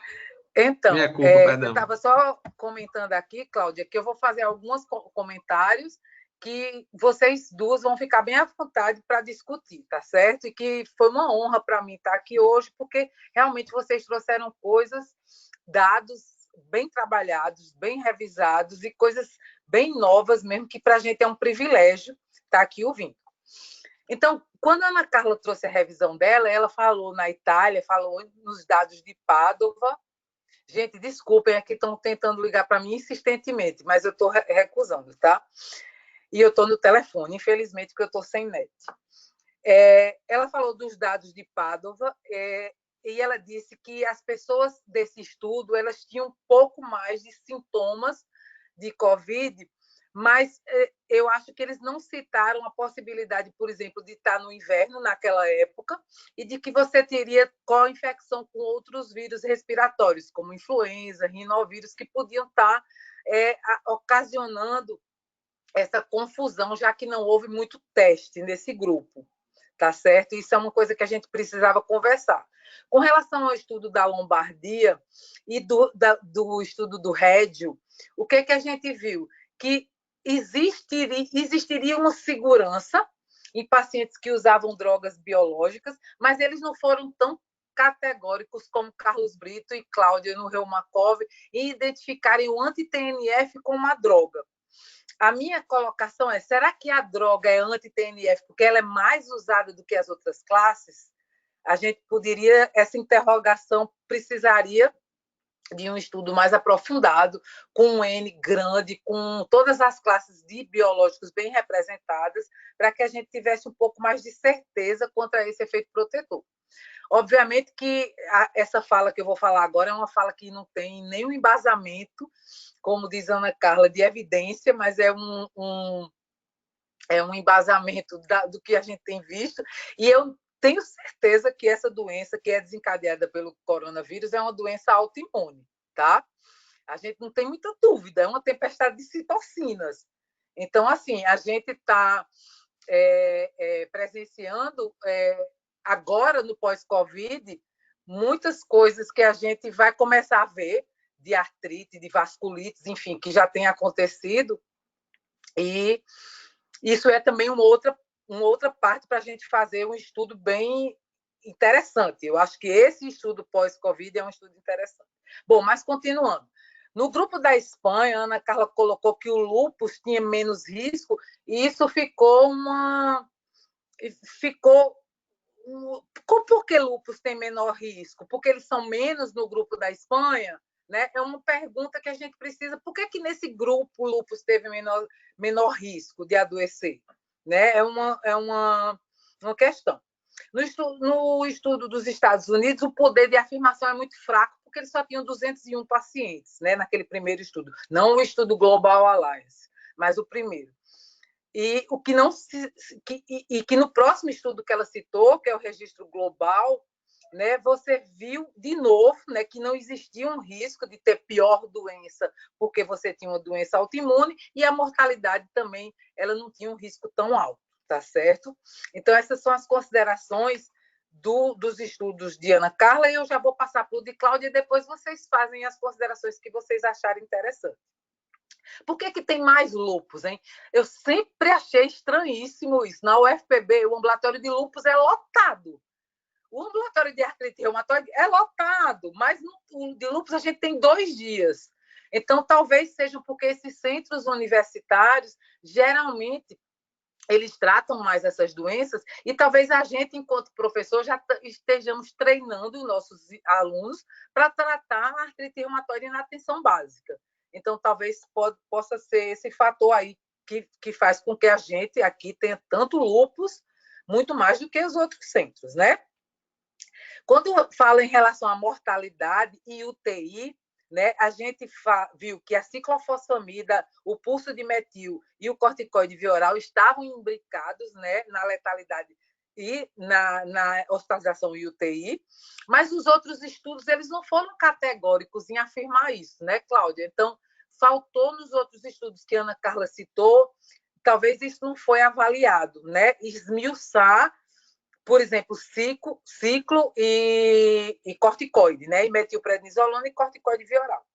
Então, Minha culpa, eu perdão. estava só comentando aqui, Cláudia, que eu vou fazer alguns comentários que vocês duas vão ficar bem à vontade para discutir, tá certo? E que foi uma honra para mim estar aqui hoje, porque realmente vocês trouxeram coisas, dados bem trabalhados, bem revisados e coisas bem novas mesmo, que para a gente é um privilégio estar aqui ouvindo. Então, quando a Ana Carla trouxe a revisão dela, ela falou na Itália, falou nos dados de Pádua. Gente, desculpem, é que estão tentando ligar para mim insistentemente, mas eu estou recusando, tá? E eu estou no telefone, infelizmente, porque eu estou sem net. Ela falou dos dados de Pádua, e ela disse que as pessoas desse estudo elas tinham um pouco mais de sintomas de Covid, mas eu acho que eles não citaram a possibilidade, por exemplo, de estar no inverno naquela época e de que você teria co-infecção com outros vírus respiratórios, como influenza, rinovírus, que podiam estar ocasionando essa confusão, já que não houve muito teste nesse grupo, tá certo? Isso é uma coisa que a gente precisava conversar. Com relação ao estudo da Lombardia e do estudo do Rédio, o que a gente viu? Que existiria uma segurança em pacientes que usavam drogas biológicas, mas eles não foram tão categóricos como Carlos Brito e Cláudia no Reumacorv em identificarem o anti-TNF como uma droga. A minha colocação é, será que a droga é anti-TNF porque ela é mais usada do que as outras classes? A gente poderia, essa interrogação precisaria de um estudo mais aprofundado, com um N grande, com todas as classes de biológicos bem representadas, para que a gente tivesse um pouco mais de certeza contra esse efeito protetor. Obviamente que essa fala que eu vou falar agora é uma fala que não tem nenhum embasamento, como diz Ana Carla, de evidência, mas é um embasamento do que a gente tem visto, e eu tenho certeza que essa doença que é desencadeada pelo coronavírus é uma doença autoimune, tá? A gente não tem muita dúvida, é uma tempestade de citocinas. Então, assim, a gente está presenciando agora, no pós-Covid, muitas coisas que a gente vai começar a ver, de artrite, de vasculites, enfim, que já tem acontecido, e isso é também uma outra parte para a gente fazer um estudo bem interessante. Eu acho que esse estudo pós-Covid é um estudo interessante. Bom, mas continuando. No grupo da Espanha, a Ana Carla colocou que o lúpus tinha menos risco, e isso ficou uma... Por que lúpus tem menor risco? Porque eles são menos no grupo da Espanha? Né? É uma pergunta que a gente precisa. Por que nesse grupo o lúpus teve menor risco de adoecer? Né? É uma questão. No estudo dos Estados Unidos, o poder de afirmação é muito fraco, porque eles só tinham 201 pacientes, né, naquele primeiro estudo. Não o estudo Global Alliance, mas o primeiro. E o que não que no próximo estudo que ela citou, que é o registro global, né, você viu de novo, né, que não existia um risco de ter pior doença, porque você tinha uma doença autoimune, e a mortalidade também, ela não tinha um risco tão alto, tá certo? Então, essas são as considerações dos estudos de Ana Carla, e eu já vou passar para o de Cláudia, e depois vocês fazem as considerações que vocês acharem interessantes. Por que tem mais lúpus, hein? Eu sempre achei estranhíssimo isso. Na UFPB, o ambulatório de lúpus é lotado. O ambulatório de artrite reumatoide é lotado, mas no de lúpus a gente tem 2 dias. Então, talvez seja porque esses centros universitários, geralmente, eles tratam mais essas doenças, e talvez a gente, enquanto professor, já estejamos treinando os nossos alunos para tratar a artrite reumatoide na atenção básica. Então, talvez possa ser esse fator aí que faz com que a gente aqui tenha tanto lúpus, muito mais do que os outros centros, né? Quando fala em relação à mortalidade e UTI, né, a gente viu que a ciclofosfamida, o pulso de metil e o corticoide via oral estavam imbricados, né, na letalidade e na hospitalização e UTI, mas os outros estudos eles não foram categóricos em afirmar isso, né, Cláudia? Então, faltou nos outros estudos que a Ana Carla citou, talvez isso não foi avaliado, né? Esmiuçar, por exemplo, ciclo e corticoide, né? E metilprednisolona e corticoide via oral.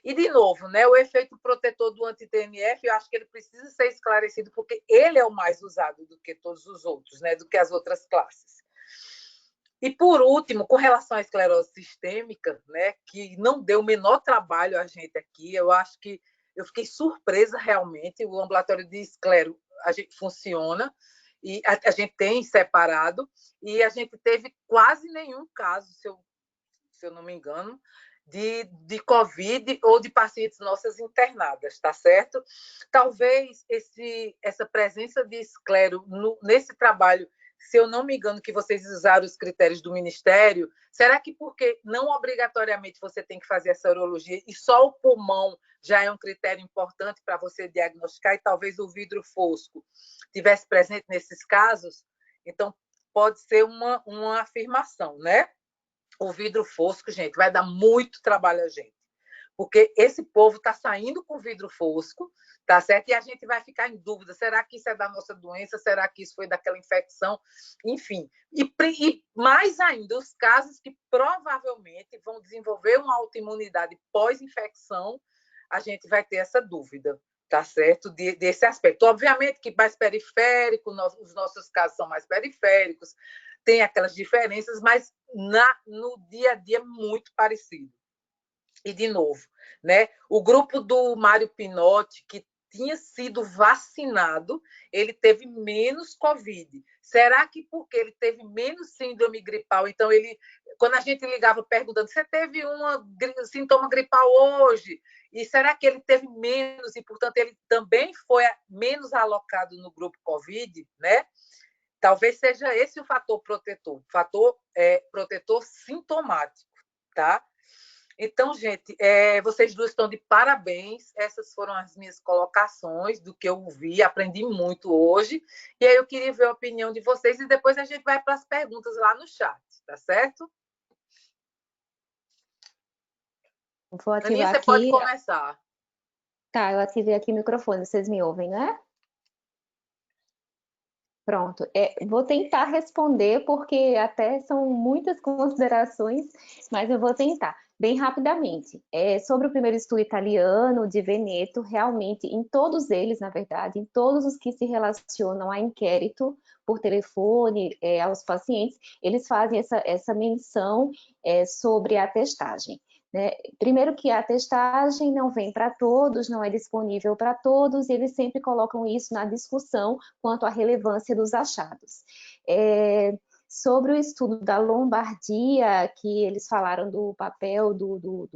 E, de novo, né, o efeito protetor do anti-TNF, eu acho que ele precisa ser esclarecido, porque ele é o mais usado do que todos os outros, né, do que as outras classes. E, por último, com relação à esclerose sistêmica, né, que não deu o menor trabalho a gente aqui, eu acho que eu fiquei surpresa realmente, o ambulatório de esclero a gente funciona, e a gente tem separado, e a gente teve quase nenhum caso, se eu não me engano, de Covid ou de pacientes nossas internadas, tá certo? Talvez essa presença de esclero nesse trabalho, se eu não me engano, que vocês usaram os critérios do Ministério, será que porque não obrigatoriamente você tem que fazer essa urologia e só o pulmão já é um critério importante para você diagnosticar e talvez o vidro fosco tivesse presente nesses casos? Então, pode ser uma afirmação, né? O vidro fosco, gente, vai dar muito trabalho a gente, porque esse povo está saindo com vidro fosco, tá certo? E a gente vai ficar em dúvida, será que isso é da nossa doença? Será que isso foi daquela infecção? Enfim, e mais ainda, os casos que provavelmente vão desenvolver uma autoimunidade pós-infecção, a gente vai ter essa dúvida, tá certo? Desse aspecto. Obviamente que mais periférico, os nossos casos são mais periféricos, tem aquelas diferenças, mas no dia a dia é muito parecido. E, de novo, né, o grupo do Mário Pinotti, que tinha sido vacinado, ele teve menos Covid. Será que porque ele teve menos síndrome gripal, então quando a gente ligava perguntando, você teve sintoma gripal hoje? E será que ele teve menos e, portanto, ele também foi menos alocado no grupo Covid, né? Talvez seja esse o fator protetor, protetor sintomático, tá? Então, gente, vocês duas estão de parabéns. Essas foram as minhas colocações do que eu vi, aprendi muito hoje. E aí eu queria ver a opinião de vocês e depois a gente vai para as perguntas lá no chat, tá certo? Vou ativar Aninha, você aqui. pode começar. Tá, eu ativei aqui o microfone, vocês me ouvem, né? Pronto, vou tentar responder, porque até são muitas considerações, mas eu vou tentar, bem rapidamente. Sobre o primeiro estudo italiano, de Veneto, realmente, em todos eles, na verdade, em todos os que se relacionam a inquérito por telefone aos pacientes, eles fazem essa menção sobre a testagem. né? Primeiro que a testagem não vem para todos, não é disponível para todos, e eles sempre colocam isso na discussão quanto à relevância dos achados. Sobre o estudo da lombardia, que eles falaram do papel do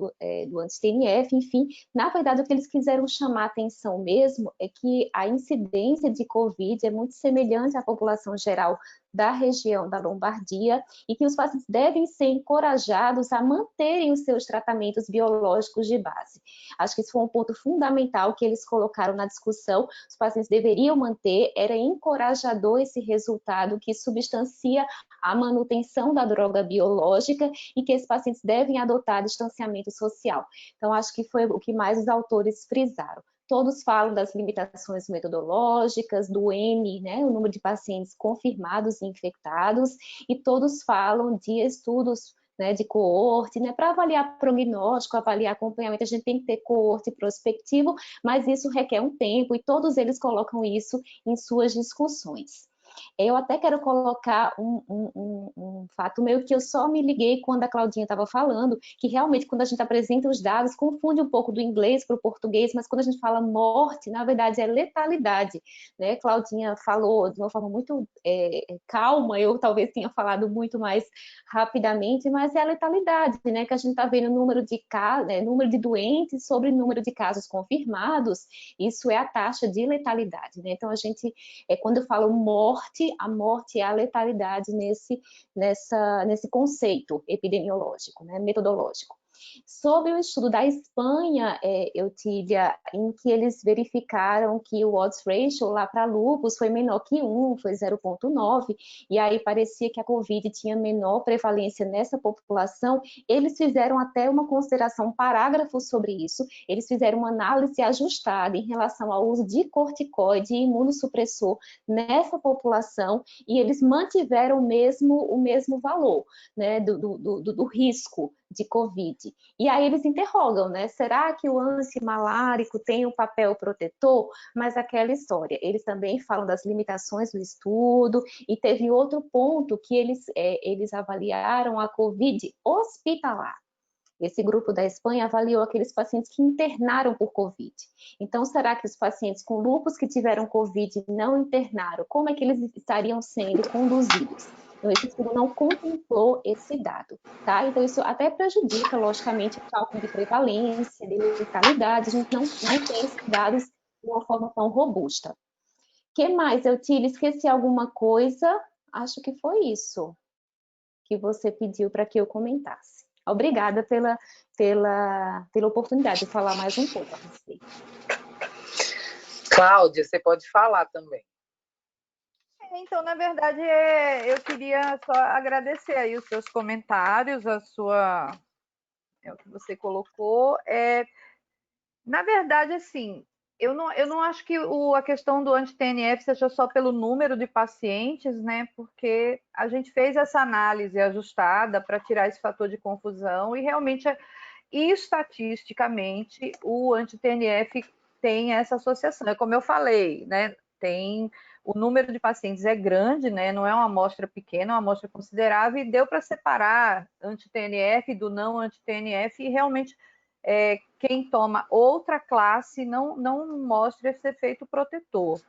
anti-TNF, enfim, na verdade o que eles quiseram chamar a atenção mesmo é que a incidência de Covid é muito semelhante à população geral da região da Lombardia e que os pacientes devem ser encorajados a manterem os seus tratamentos biológicos de base. Acho que isso foi um ponto fundamental que eles colocaram na discussão, os pacientes deveriam manter, era encorajador esse resultado que substancia a manutenção da droga biológica e que esses pacientes devem adotar distanciamento social. Então, acho que foi o que mais os autores frisaram. Todos falam das limitações metodológicas, do N, né, o número de pacientes confirmados e infectados, e todos falam de estudos, né, de coorte, né, para avaliar prognóstico, avaliar acompanhamento, a gente tem que ter coorte prospectivo, mas isso requer um tempo, e todos eles colocam isso em suas discussões. Eu até quero colocar um fato meu que eu só me liguei quando a Claudinha estava falando, que realmente quando a gente apresenta os dados, confunde um pouco do inglês para o português, mas quando a gente fala morte, na verdade é letalidade, né? Claudinha falou de uma forma muito calma, eu talvez tenha falado muito mais rapidamente, mas é a letalidade, né? Que a gente está vendo número de casos, número de doentes sobre número de casos confirmados, isso é a taxa de letalidade, né? Então a gente, quando eu falo morte, a morte é a letalidade nesse conceito epidemiológico, né, metodológico. Sobre o estudo da Espanha, Eutília, em que eles verificaram que o odds ratio lá para lúpus foi menor que 1, foi 0,9, e aí parecia que a Covid tinha menor prevalência nessa população, eles fizeram até uma consideração, um parágrafo sobre isso, eles fizeram uma análise ajustada em relação ao uso de corticoide e imunossupressor nessa população, e eles mantiveram o mesmo valor, né, do risco de Covid. E aí eles interrogam, né? Será que o antimalárico tem um papel protetor? Mas aquela história, eles também falam das limitações do estudo, e teve outro ponto que eles avaliaram a Covid hospitalar. Esse grupo da Espanha avaliou aqueles pacientes que internaram por Covid. Então, será que os pacientes com lúpus que tiveram Covid não internaram? Como é que eles estariam sendo conduzidos? Então, esse estudo não contemplou esse dado, tá? Então, isso até prejudica, logicamente, o cálculo de prevalência, de letalidade, a gente não tem esses dados de uma forma tão robusta. O que mais, Eutília? Esqueci alguma coisa? Acho que foi isso que você pediu para que eu comentasse. Obrigada pela oportunidade de falar mais um pouco a respeito. Cláudia, você pode falar também. Então, na verdade, eu queria só agradecer aí os seus comentários, o que você colocou. Na verdade, assim, eu não acho que a questão do anti-TNF seja só pelo número de pacientes, né? Porque a gente fez essa análise ajustada para tirar esse fator de confusão e realmente, estatisticamente, o anti-TNF tem essa associação. É como eu falei, né? O número de pacientes é grande, né? Não é uma amostra pequena, é uma amostra considerável, e deu para separar anti-TNF do não anti-TNF, e realmente quem toma outra classe não mostra esse efeito protetor.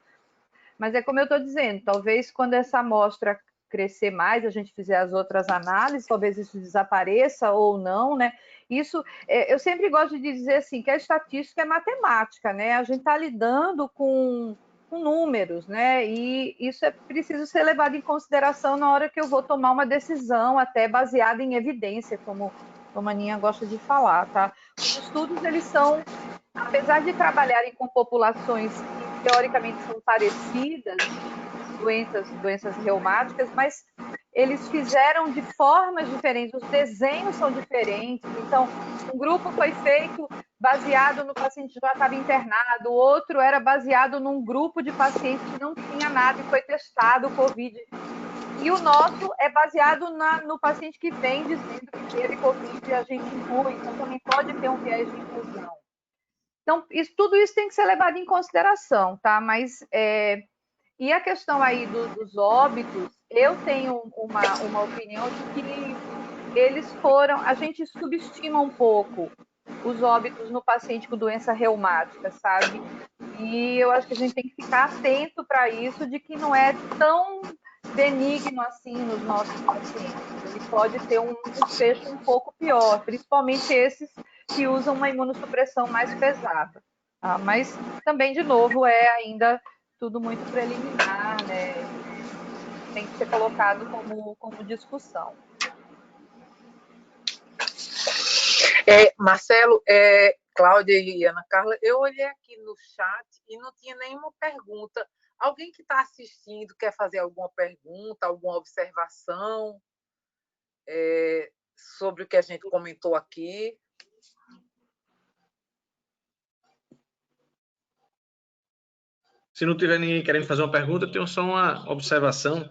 Mas é como eu estou dizendo, talvez quando essa amostra crescer mais, a gente fizer as outras análises, talvez isso desapareça ou não, né? Isso, eu sempre gosto de dizer assim, que a estatística é matemática, né? A gente está lidando com números, né? E isso é preciso ser levado em consideração na hora que eu vou tomar uma decisão, até baseada em evidência, como a Aninha gosta de falar, tá? Os estudos, eles são, apesar de trabalharem com populações que teoricamente são parecidas, doenças reumáticas, mas eles fizeram de formas diferentes, os desenhos são diferentes. Então, um grupo foi feito baseado no paciente que já estava internado, o outro era baseado num grupo de pacientes que não tinha nada e foi testado o Covid. E o nosso é baseado no paciente que vem dizendo que teve Covid e a gente inclui, então também pode ter um viés de inclusão. Então, tudo isso tem que ser levado em consideração, tá? Mas, e a questão aí dos óbitos, eu tenho uma opinião de que a gente subestima um pouco os óbitos no paciente com doença reumática, sabe? E eu acho que a gente tem que ficar atento para isso, de que não é tão benigno assim nos nossos pacientes. Ele pode ter um desfecho um pouco pior, principalmente esses que usam uma imunossupressão mais pesada. Mas também, de novo, é ainda tudo muito preliminar, né? Tem que ser colocado como discussão. Marcelo, Cláudia e Ana Carla, eu olhei aqui no chat e não tinha nenhuma pergunta. Alguém que está assistindo quer fazer alguma pergunta, alguma observação sobre o que a gente comentou aqui? Se não tiver ninguém querendo fazer uma pergunta, eu tenho só uma observação.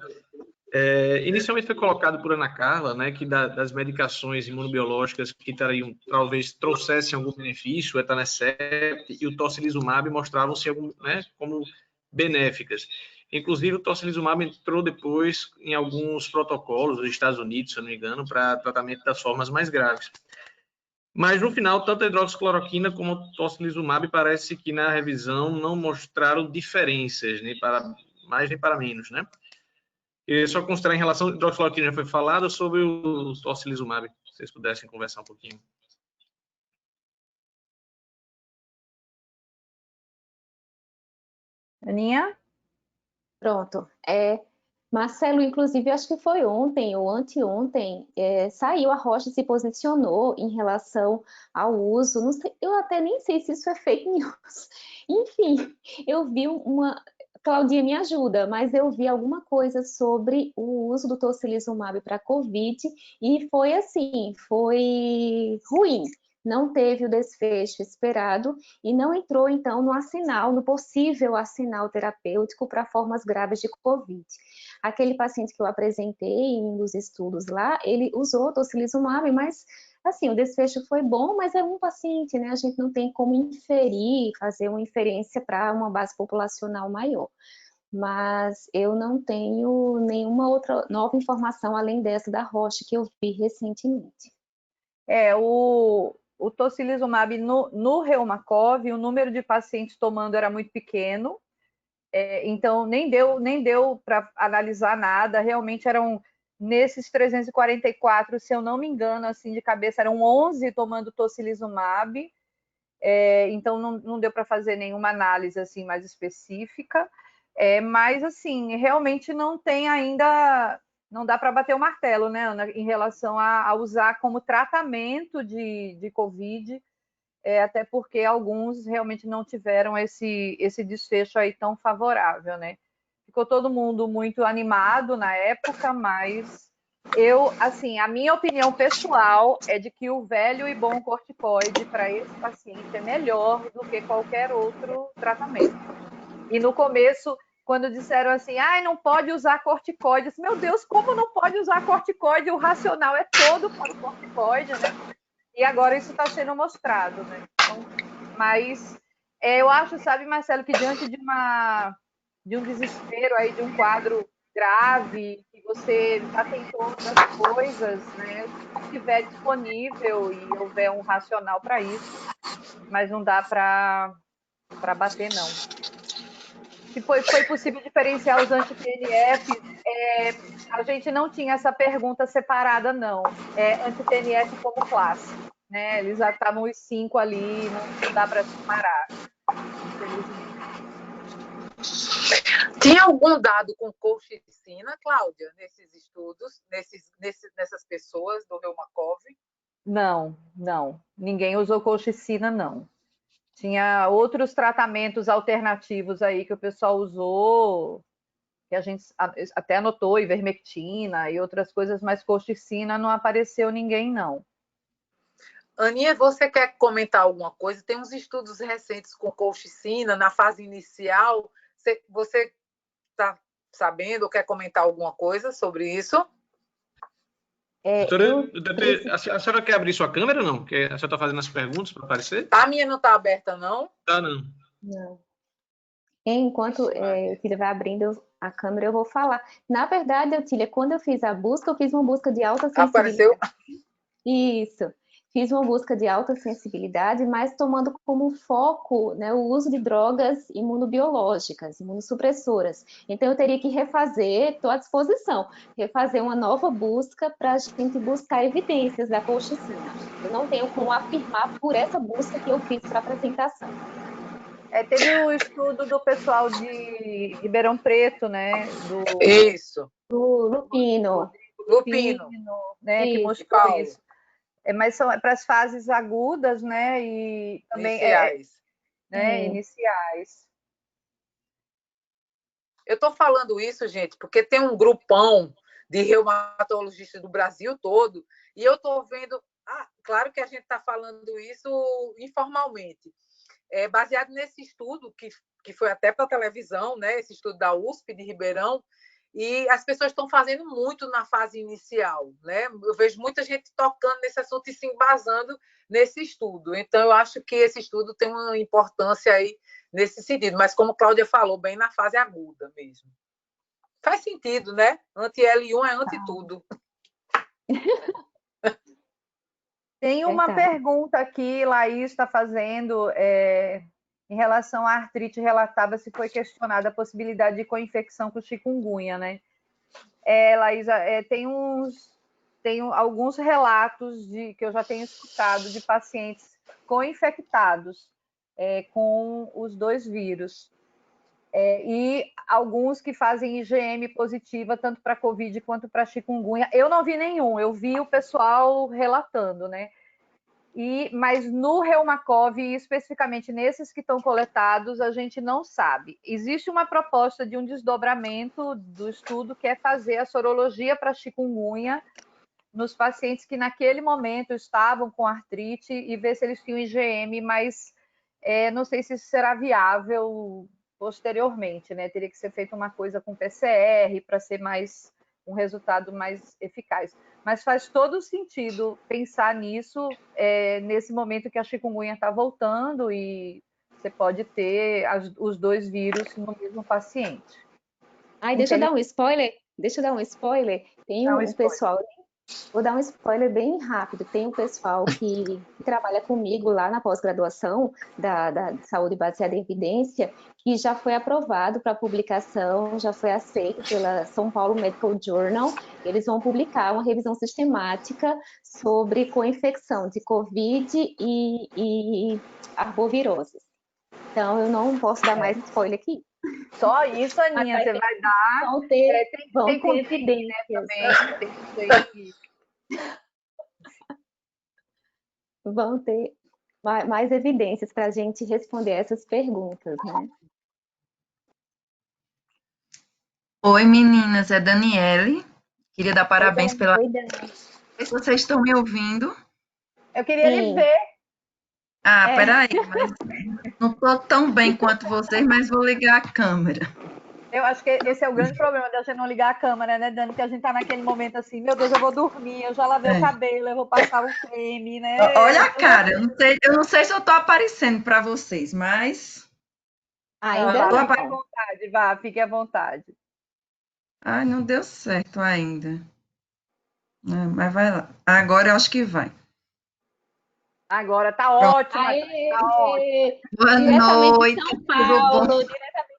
Inicialmente foi colocado por Ana Carla, né, que das medicações imunobiológicas que talvez trouxessem algum benefício, o etanercept e o tocilizumab mostravam-se como benéficas. Inclusive, o tocilizumab entrou depois em alguns protocolos dos Estados Unidos, se eu não me engano, para tratamento das formas mais graves. Mas, no final, tanto a hidroxicloroquina como o tocilizumab parece que, na revisão, não mostraram diferenças, nem para mais nem para menos, né? E só considerar em relação ao hidroxicloroquina, já foi falado sobre o tocilizumab, se vocês pudessem conversar um pouquinho. Aninha? Pronto. Marcelo, inclusive, acho que foi ontem ou anteontem, saiu, a Roche se posicionou em relação ao uso, não sei, eu até nem sei se isso é fake news. Enfim, eu vi Claudinha me ajuda, mas eu vi alguma coisa sobre o uso do tocilizumab para COVID e foi assim, foi ruim. Não teve o desfecho esperado e não entrou, então, no possível assinal terapêutico para formas graves de COVID. Aquele paciente que eu apresentei em um dos estudos lá, ele usou tocilizumab, mas, assim, o desfecho foi bom, mas é um paciente, né? A gente não tem como inferir, fazer uma inferência para uma base populacional maior. Mas eu não tenho nenhuma outra nova informação além dessa da Roche que eu vi recentemente. O tocilizumab no Reumacob, o número de pacientes tomando era muito pequeno, então nem deu para analisar nada. Realmente eram, nesses 344, se eu não me engano, assim de cabeça, eram 11 tomando tocilizumab, então não deu para fazer nenhuma análise assim mais específica, mas assim, realmente não tem ainda... Não dá para bater o martelo, né, Ana, em relação a usar como tratamento de Covid, até porque alguns realmente não tiveram esse desfecho aí tão favorável, né? Ficou todo mundo muito animado na época, mas assim, a minha opinião pessoal é de que o velho e bom corticoide para esse paciente é melhor do que qualquer outro tratamento. E no começo, quando disseram assim, não pode usar corticoide, disse, meu Deus, como não pode usar corticoide? O racional é todo para o corticoide, né? E agora isso está sendo mostrado, né? Então, mas eu acho, sabe, Marcelo, que diante de um desespero aí, de um quadro grave, que você já tentou outras coisas, né? Se estiver disponível e houver um racional para isso, mas não dá para bater, não. Se foi possível diferenciar os anti-TNF, a gente não tinha essa pergunta separada, não. Anti-TNF como classe, né? Eles já estavam os 5 ali, não dá para separar, infelizmente. Tinha algum dado com colchicina, Cláudia, nesses estudos, nessas pessoas do Reumacob? Não. Ninguém usou colchicina, não. Tinha outros tratamentos alternativos aí que o pessoal usou, que a gente até anotou, ivermectina e outras coisas, mas colchicina não apareceu ninguém, não. Aninha, você quer comentar alguma coisa? Tem uns estudos recentes com colchicina na fase inicial. Você está sabendo ou quer comentar alguma coisa sobre isso? Doutora, a senhora quer abrir sua câmera ou não? Porque a senhora está fazendo as perguntas para aparecer? A minha não está aberta, não? Tá, não. Não. Enquanto Tília vai abrindo a câmera, eu vou falar. Na verdade, Tília, quando eu fiz a busca, eu fiz uma busca de alta sensibilidade. Apareceu? Isso. Fiz uma busca de alta sensibilidade, mas tomando como foco, né, o uso de drogas imunobiológicas, imunossupressoras. Então, eu teria que refazer, estou à disposição, refazer uma nova busca para a gente buscar evidências da colchicina. Eu não tenho como afirmar por essa busca que eu fiz para a apresentação. Teve o estudo do pessoal de Ribeirão Preto, né? Isso. Do Lupino. Lupino, né? Isso. Que mostrou isso. Mas são para as fases agudas, né? E também iniciais. Iniciais. Eu estou falando isso, gente, porque tem um grupão de reumatologistas do Brasil todo, e eu estou vendo. Claro que a gente está falando isso informalmente. Baseado nesse estudo, que foi até para a televisão, né? Esse estudo da USP de Ribeirão, e as pessoas estão fazendo muito na fase inicial, né? Eu vejo muita gente tocando nesse assunto e se embasando nesse estudo. Então, eu acho que esse estudo tem uma importância aí nesse sentido, mas como a Cláudia falou, bem na fase aguda mesmo. Faz sentido, né? Anti-L1 é anti-tudo. Tem uma pergunta aqui, Laís está fazendo, em relação à artrite relatada, se foi questionada a possibilidade de co-infecção com chikungunya, né? Laís, tem alguns relatos que eu já tenho escutado de pacientes co-infectados com os dois vírus. E alguns que fazem IgM positiva, tanto para Covid quanto para chikungunya. Eu não vi nenhum, eu vi o pessoal relatando, né? Mas no Reumacov, especificamente nesses que estão coletados, a gente não sabe. Existe uma proposta de um desdobramento do estudo, que é fazer a sorologia para chikungunya nos pacientes que naquele momento estavam com artrite e ver se eles tinham IgM, mas não sei se isso será viável posteriormente, né? Teria que ser feita uma coisa com PCR para ser um resultado mais eficaz. Mas faz todo sentido pensar nisso nesse momento que a chikungunya está voltando e você pode ter os dois vírus no mesmo paciente. Deixa eu dar um spoiler. Tem um pessoal... Vou dar um spoiler bem rápido. Tem um pessoal que trabalha comigo lá na pós-graduação da saúde baseada em evidência, que já foi aprovado para publicação, já foi aceito pela São Paulo Medical Journal. Eles vão publicar uma revisão sistemática sobre co-infecção de Covid e arboviroses. Então, eu não posso dar mais spoiler aqui. Só isso, Aninha, você vai dar. Vão ter evidências. Vão ter mais evidências para a gente responder essas perguntas, né? Oi, meninas, é Daniele. Queria dar parabéns pela... Oi, Dani. Não sei se vocês estão me ouvindo. Eu queria lhe ver. Peraí, mas não estou tão bem quanto vocês, mas vou ligar a câmera. Eu acho que esse é o grande problema da gente não ligar a câmera, né, Dani? Que a gente está naquele momento assim, meu Deus, eu vou dormir, eu já lavei o cabelo, eu vou passar o creme, né? Olha a cara, eu não sei se eu estou aparecendo para vocês, mas... Ainda não. Fique à vontade, fique à vontade. Ai, não deu certo ainda. Mas vai lá. Agora eu acho que vai. Agora tá ótimo. Boa noite. São Paulo,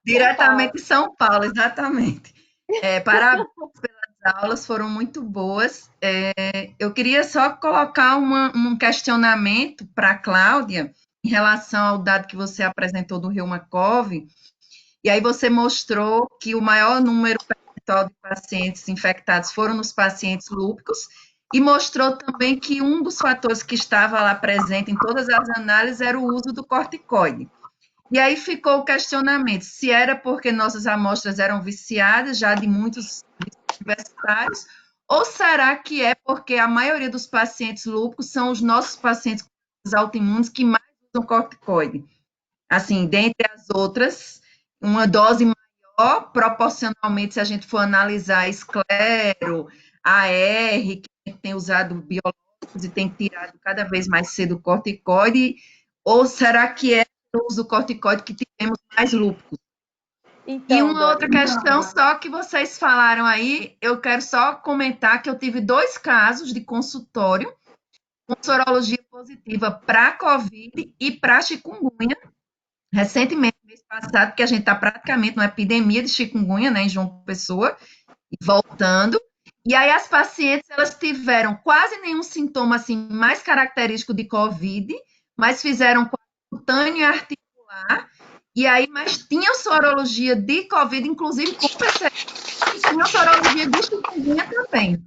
diretamente de São Paulo, exatamente. Parabéns pelas aulas, foram muito boas. Eu queria só colocar um questionamento para a Cláudia em relação ao dado que você apresentou do Reumacov. E aí você mostrou que o maior número percentual de pacientes infectados foram nos pacientes lúpicos, e mostrou também que um dos fatores que estava lá presente em todas as análises era o uso do corticoide. E aí ficou o questionamento, se era porque nossas amostras eram viciadas, já de muitos universitários, ou será que é porque a maioria dos pacientes lúpicos são os nossos pacientes autoimunes que mais usam corticoide? Assim, dentre as outras, uma dose maior, proporcionalmente, se a gente for analisar esclero, AR, que tem usado biológicos e tem tirado cada vez mais cedo o corticoide, ou será que é o uso do corticoide que tivemos mais lúpicos? E Então, uma outra Dani, questão só que vocês falaram aí, eu quero só comentar que eu tive 2 casos de consultório com sorologia positiva para COVID e para chikungunya, recentemente, mês passado, porque a gente está praticamente numa epidemia de chikungunya, né, em João Pessoa, e voltando. E aí as pacientes, elas tiveram quase nenhum sintoma, assim, mais característico de COVID, mas fizeram cutâneo e articular, e aí, mas tinha sorologia de COVID, inclusive com PCR, e tinha sorologia de chikungunya também.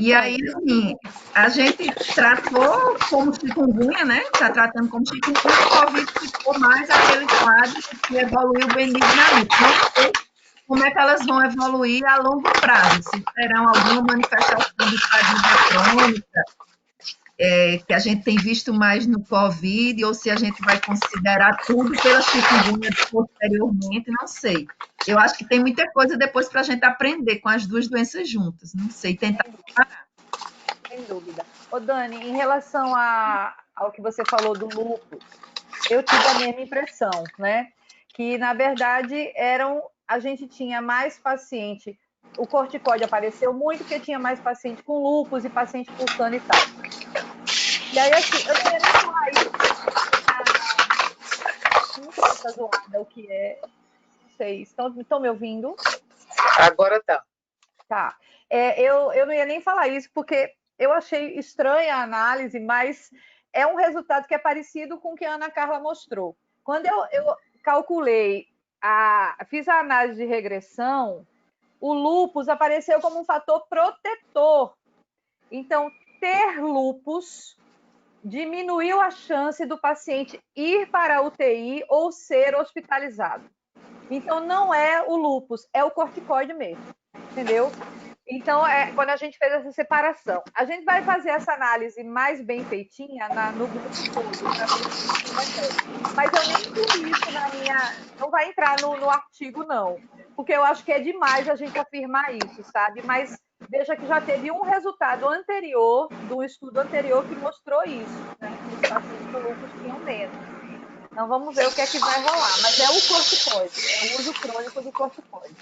E aí, concomitante. assim, a gente tratou como chikungunya, né? Está tratando como chikungunya, e o COVID ficou mais aquele quadro que evoluiu benignamente. Não sei como é que elas vão evoluir a longo prazo, se terão alguma manifestação de fadiga crônica, que a gente tem visto mais no COVID, ou se a gente vai considerar tudo pela chikungunya posteriormente, não sei. Eu acho que tem muita coisa depois para a gente aprender com as duas doenças juntas, não sei, tentar comparar. Sem dúvida. Ô, Dani, em relação ao que você falou do lúpus, eu tive a mesma impressão, né? Que, na verdade, a gente tinha mais paciente, o corticóide apareceu muito porque tinha mais paciente com lúpus e paciente pulsando e tal. E aí, assim, eu não ia nem falar isso, não sei se tá zoada o que é, não sei, estão me ouvindo? Agora tá. Tá. Eu não ia nem falar isso, porque eu achei estranha a análise, mas é um resultado que é parecido com o que a Ana Carla mostrou. Quando eu calculei, fiz a análise de regressão, o lúpus apareceu como um fator protetor. Então, ter lúpus diminuiu a chance do paciente ir para a UTI ou ser hospitalizado. Então, não é o lúpus, é o corticoide mesmo, entendeu? Então, quando a gente fez essa separação, a gente vai fazer essa análise mais bem feitinha no grupo todo, mas eu nem incluí isso não vai entrar no artigo, não, porque eu acho que é demais a gente afirmar isso, sabe? Mas veja que já teve um resultado anterior, de um estudo anterior, que mostrou isso, né? Que os pacientes com lúpus tinham menos. Então, vamos ver o que é que vai rolar. Mas é o corticoide, é o uso crônico do corticoide.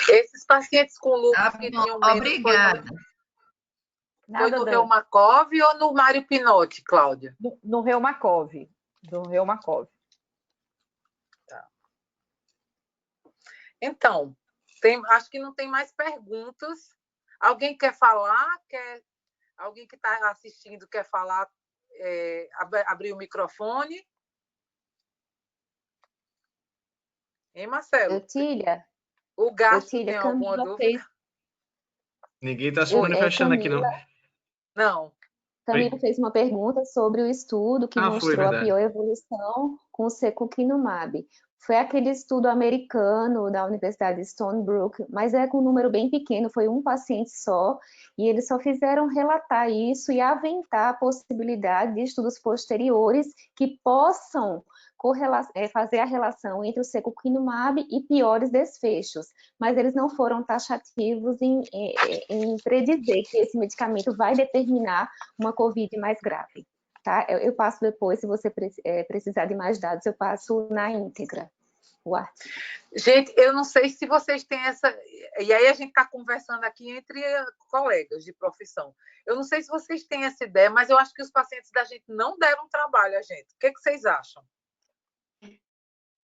Esses pacientes com lúpus que tinham menos... Obrigada. Foi no Reumacob ou no Mário Pinotti, Cláudia? No Reumacob. Do Reumacob. Tá. Então, acho que não tem mais perguntas. Alguém quer falar? Alguém que está assistindo quer falar? Abrir o microfone? Hein, Marcelo? Eutília? O Gasto tem alguma dúvida? Ninguém está se manifestando aqui, não. Não. Camila fez uma pergunta sobre o estudo que mostrou a pior evolução com o secukinumab. Foi aquele estudo americano da Universidade de Stony Brook, mas é com um número bem pequeno, foi um paciente só, e eles só fizeram relatar isso e aventar a possibilidade de estudos posteriores que possam fazer a relação entre o secukinumab e piores desfechos, mas eles não foram taxativos em predizer que esse medicamento vai determinar uma COVID mais grave. Tá? Eu passo depois, se você precisar de mais dados, eu passo na íntegra o artigo. Gente, eu não sei se vocês têm essa... E aí a gente está conversando aqui entre colegas de profissão. Eu não sei se vocês têm essa ideia, mas eu acho que os pacientes da gente não deram trabalho a gente. O que vocês acham?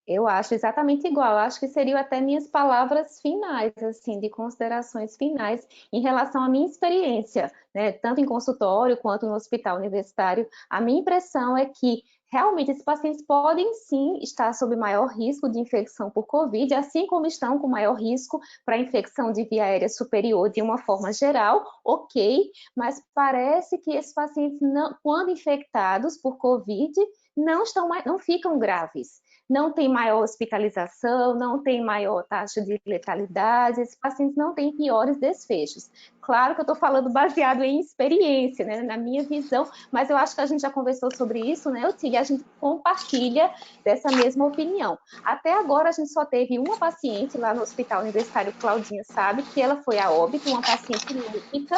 Eu acho exatamente igual, eu acho que seriam até minhas palavras finais, assim, de considerações finais em relação à minha experiência, né, tanto em consultório quanto no hospital universitário. A minha impressão é que realmente esses pacientes podem sim estar sob maior risco de infecção por Covid, assim como estão com maior risco para infecção de via aérea superior de uma forma geral, ok, mas parece que esses pacientes, quando infectados por Covid, não ficam graves. Não tem maior hospitalização, não tem maior taxa de letalidade, esses pacientes não têm piores desfechos. Claro que eu estou falando baseado em experiência, né, na minha visão, mas eu acho que a gente já conversou sobre isso, né, Eutília, a gente compartilha dessa mesma opinião. Até agora a gente só teve uma paciente lá no Hospital Universitário, Claudinha sabe, que ela foi a óbito, uma paciente lúpica,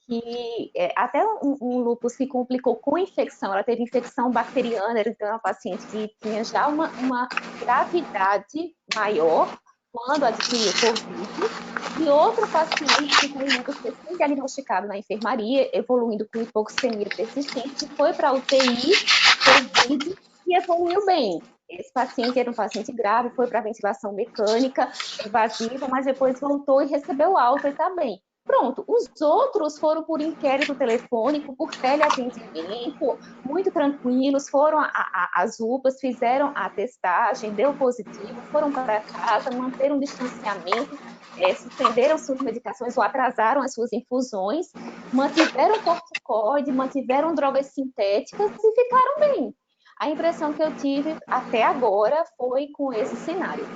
que até um lúpus se complicou com infecção, ela teve infecção bacteriana, então é uma paciente que tinha já uma gravidade maior quando adquiriu Covid, e outro paciente que tem lúpus diagnosticado na enfermaria, evoluindo com hipoxemia persistente, foi para a UTI, Covid, e evoluiu bem. Esse paciente era um paciente grave, foi para ventilação mecânica, invasiva, mas depois voltou e recebeu alta e está bem. Pronto, os outros foram por inquérito telefônico, por teleatendimento, muito tranquilos, foram às UPAs, fizeram a testagem, deu positivo, foram para casa, manteram o distanciamento, suspenderam suas medicações ou atrasaram as suas infusões, mantiveram corticoide, mantiveram drogas sintéticas e ficaram bem. A impressão que eu tive até agora foi com esse cenário.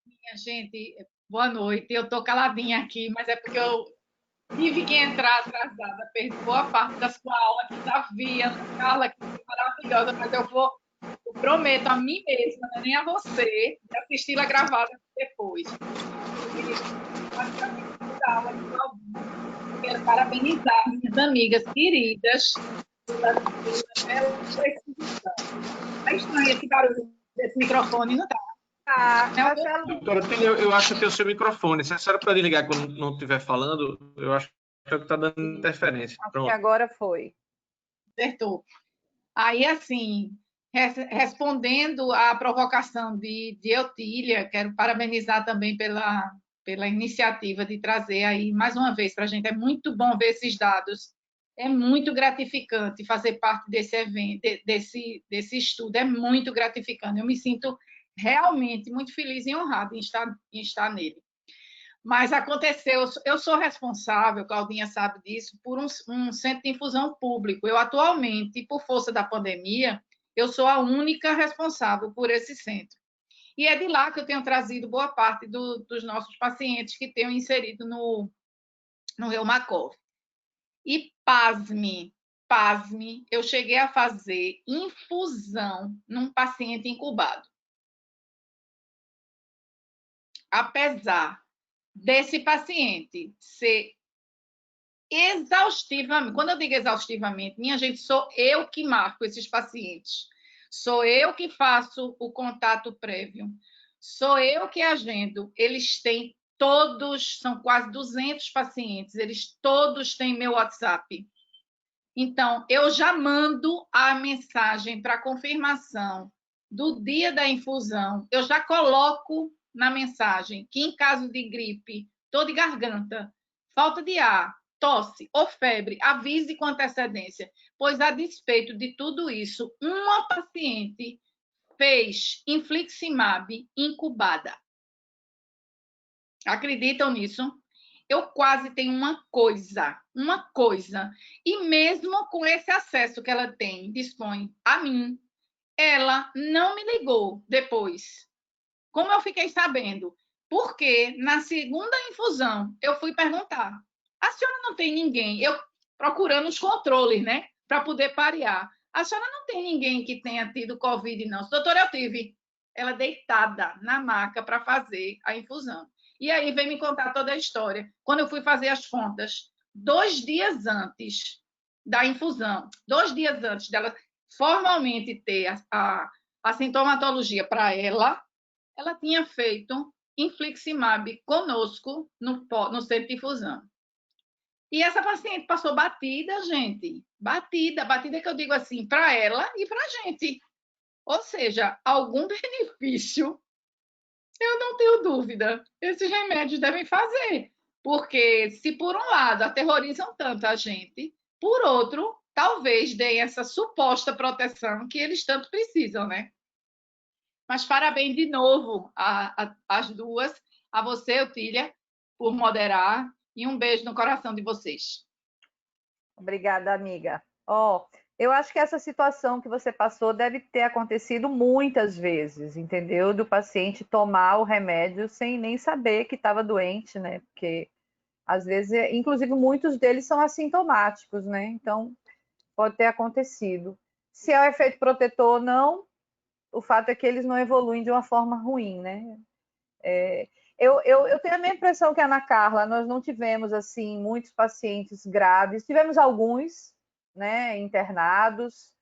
Minha gente, boa noite. Eu estou caladinha aqui, mas é porque eu tive que entrar atrasada. Perdi boa parte da sua aula que havia, Carla, que foi maravilhosa, mas eu prometo a mim mesma, nem a você, de assisti-la gravada depois. Eu quero parabenizar minhas amigas queridas. É estranho esse barulho desse microfone, não tá? Doutora Tília, eu acho que é o seu microfone. Se a senhora pode ligar quando não estiver falando, eu acho que está dando interferência. Acho Pronto. que agora foi. Acertou. Aí, assim, respondendo à provocação de Eutília, quero parabenizar também pela iniciativa de trazer aí, mais uma vez, para a gente. É muito bom ver esses dados. É muito gratificante fazer parte desse evento, desse estudo. É muito gratificante. Eu me sinto realmente muito feliz e honrada em estar nele. Mas aconteceu, eu sou responsável, Claudinha sabe disso, por um centro de infusão público. Eu atualmente, por força da pandemia, eu sou a única responsável por esse centro. E é de lá que eu tenho trazido boa parte dos nossos pacientes que tenho inserido no Reumacorp. E pasme, eu cheguei a fazer infusão num paciente incubado. Apesar desse paciente ser exaustivamente, quando eu digo exaustivamente, minha gente, sou eu que marco esses pacientes, sou eu que faço o contato prévio, sou eu que agendo, eles têm todos, são quase 200 pacientes, eles todos têm meu WhatsApp. Então, eu já mando a mensagem para confirmação do dia da infusão, eu já coloco na mensagem que, em caso de gripe, dor de garganta, falta de ar, tosse ou febre, avise com antecedência, pois, a despeito de tudo isso, uma paciente fez infliximab incubada. Acreditam nisso? Eu quase tenho uma coisa, e mesmo com esse acesso que ela dispõe a mim, ela não me ligou depois. Como eu fiquei sabendo? Porque na segunda infusão eu fui perguntar: a senhora não tem ninguém? Eu procurando os controles, né? Para poder parear. A senhora não tem ninguém que tenha tido Covid, não? Doutora, eu tive. Ela deitada na maca para fazer a infusão. E aí vem me contar toda a história. Quando eu fui fazer as contas, 2 dias antes da infusão, 2 dias antes dela formalmente ter a sintomatologia para ela tinha feito infliximab conosco no centro de infusão. E essa paciente passou batida, gente. Batida que eu digo assim, para ela e para a gente. Ou seja, algum benefício, eu não tenho dúvida, esses remédios devem fazer. Porque se por um lado aterrorizam tanto a gente, por outro, talvez deem essa suposta proteção que eles tanto precisam, né? Mas parabéns de novo às duas, a você, Eutília, por moderar, e um beijo no coração de vocês. Obrigada, amiga. Eu acho que essa situação que você passou deve ter acontecido muitas vezes, entendeu? Do paciente tomar o remédio sem nem saber que estava doente, né? Porque, às vezes, inclusive, muitos deles são assintomáticos, né? Então, pode ter acontecido. Se é o efeito protetor ou não, o fato é que eles não evoluem de uma forma ruim, né? Eu tenho a mesma impressão que a Ana Carla, nós não tivemos, assim, muitos pacientes graves, tivemos alguns, né, internados.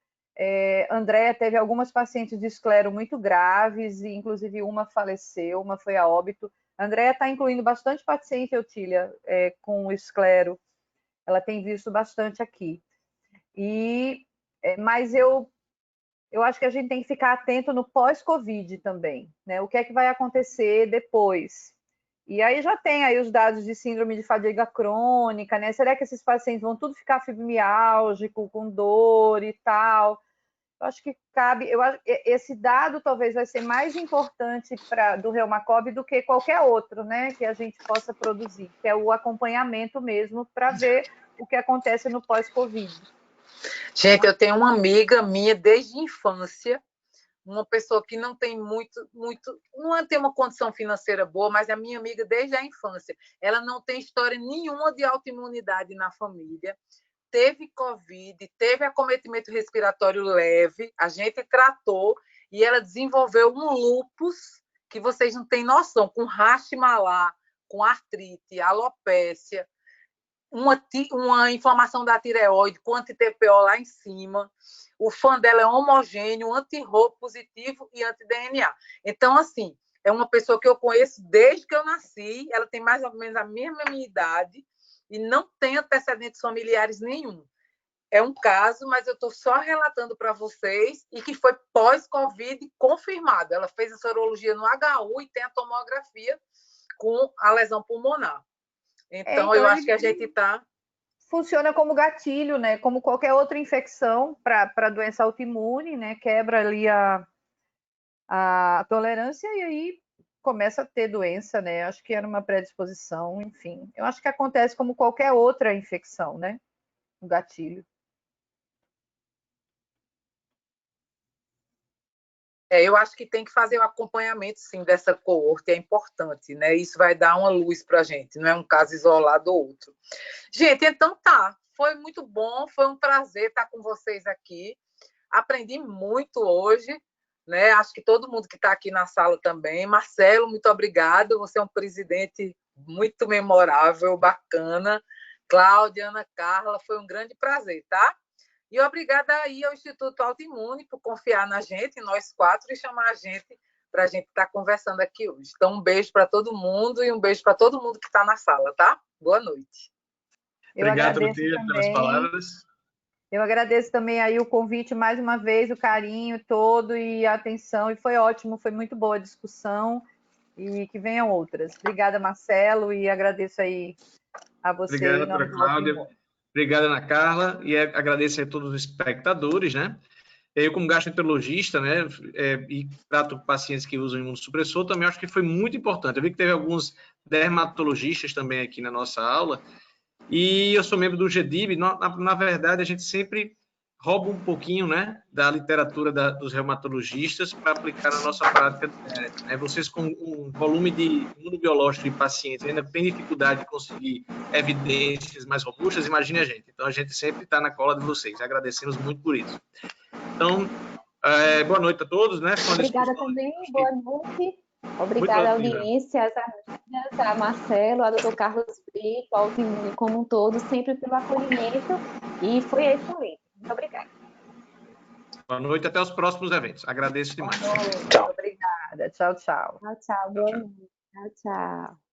Andréa teve algumas pacientes de esclero muito graves, e inclusive uma faleceu, uma foi a óbito. Andréa está incluindo bastante paciente, Eutília, com esclero, ela tem visto bastante aqui. Mas eu acho que a gente tem que ficar atento no pós-Covid também, né? O que é que vai acontecer depois? E aí já tem aí os dados de síndrome de fadiga crônica, né? Será que esses pacientes vão tudo ficar fibromialgico, com dor e tal? Eu acho que cabe, esse dado talvez vai ser mais importante do Reumacob do que qualquer outro, né? Que a gente possa produzir, que é o acompanhamento mesmo para ver o que acontece no pós-Covid. Gente, eu tenho uma amiga minha desde a infância, uma pessoa que não tem não tem uma condição financeira boa, mas é a minha amiga desde a infância. Ela não tem história nenhuma de autoimunidade na família, teve Covid, teve acometimento respiratório leve, a gente tratou e ela desenvolveu um lúpus que vocês não têm noção, com Hashimoto, com artrite, alopécia, uma inflamação da tireoide com anti-TPO lá em cima. O fã dela é homogêneo, anti-RO positivo e anti-DNA. Então, assim, é uma pessoa que eu conheço desde que eu nasci, ela tem mais ou menos a mesma minha idade e não tem antecedentes familiares nenhum. É um caso, mas eu estou só relatando para vocês e que foi pós-Covid confirmado. Ela fez a sorologia no HU e tem a tomografia com a lesão pulmonar. Então eu acho que a gente está... Funciona como gatilho, né? Como qualquer outra infecção para doença autoimune, né? Quebra ali a tolerância e aí começa a ter doença, né? Acho que era uma predisposição, enfim. Eu acho que acontece como qualquer outra infecção, né? O gatilho. Eu acho que tem que fazer o acompanhamento, sim, dessa coorte, é importante, né? Isso vai dar uma luz para a gente, não é um caso isolado ou outro. Gente, então tá, foi muito bom, foi um prazer estar com vocês aqui. Aprendi muito hoje, né? Acho que todo mundo que está aqui na sala também. Marcelo, muito obrigado, você é um presidente muito memorável, bacana. Cláudia, Ana Carla, foi um grande prazer, tá? E obrigada aí ao Instituto Autoimune por confiar na gente, nós quatro, e chamar a gente para a gente estar conversando aqui hoje. Então, um beijo para todo mundo e um beijo para todo mundo que está na sala, tá? Boa noite. Obrigado, Eutília, pelas palavras. Eu agradeço também aí o convite mais uma vez, o carinho todo e a atenção, e foi ótimo, foi muito boa a discussão, e que venham outras. Obrigada, Marcelo, e agradeço aí a você. Obrigado, doutora Cláudia. Obrigado, Ana Carla, e agradeço a todos os espectadores, né? Eu, como gastroenterologista, né, e trato pacientes que usam imunossupressor, também acho que foi muito importante. Eu vi que teve alguns dermatologistas também aqui na nossa aula, e eu sou membro do GDIB. Na verdade, a gente sempre rouba um pouquinho, né, da literatura dos reumatologistas para aplicar na nossa prática. Vocês, com um volume de imunobiológico de pacientes, ainda tem dificuldade de conseguir evidências mais robustas, imagine a gente. Então, a gente sempre está na cola de vocês. Agradecemos muito por isso. Então, boa noite a todos, né? Obrigada também, boa noite. Obrigada à audiência, às amigas, a Marcelo, a doutor Carlos Brito, ao Autoimune como um todo, sempre pelo acolhimento, e foi excelente. Muito obrigada. Boa noite, até os próximos eventos. Agradeço demais. Tchau. Obrigada. Tchau, tchau. Tchau, tchau. Boa noite. Tchau, tchau.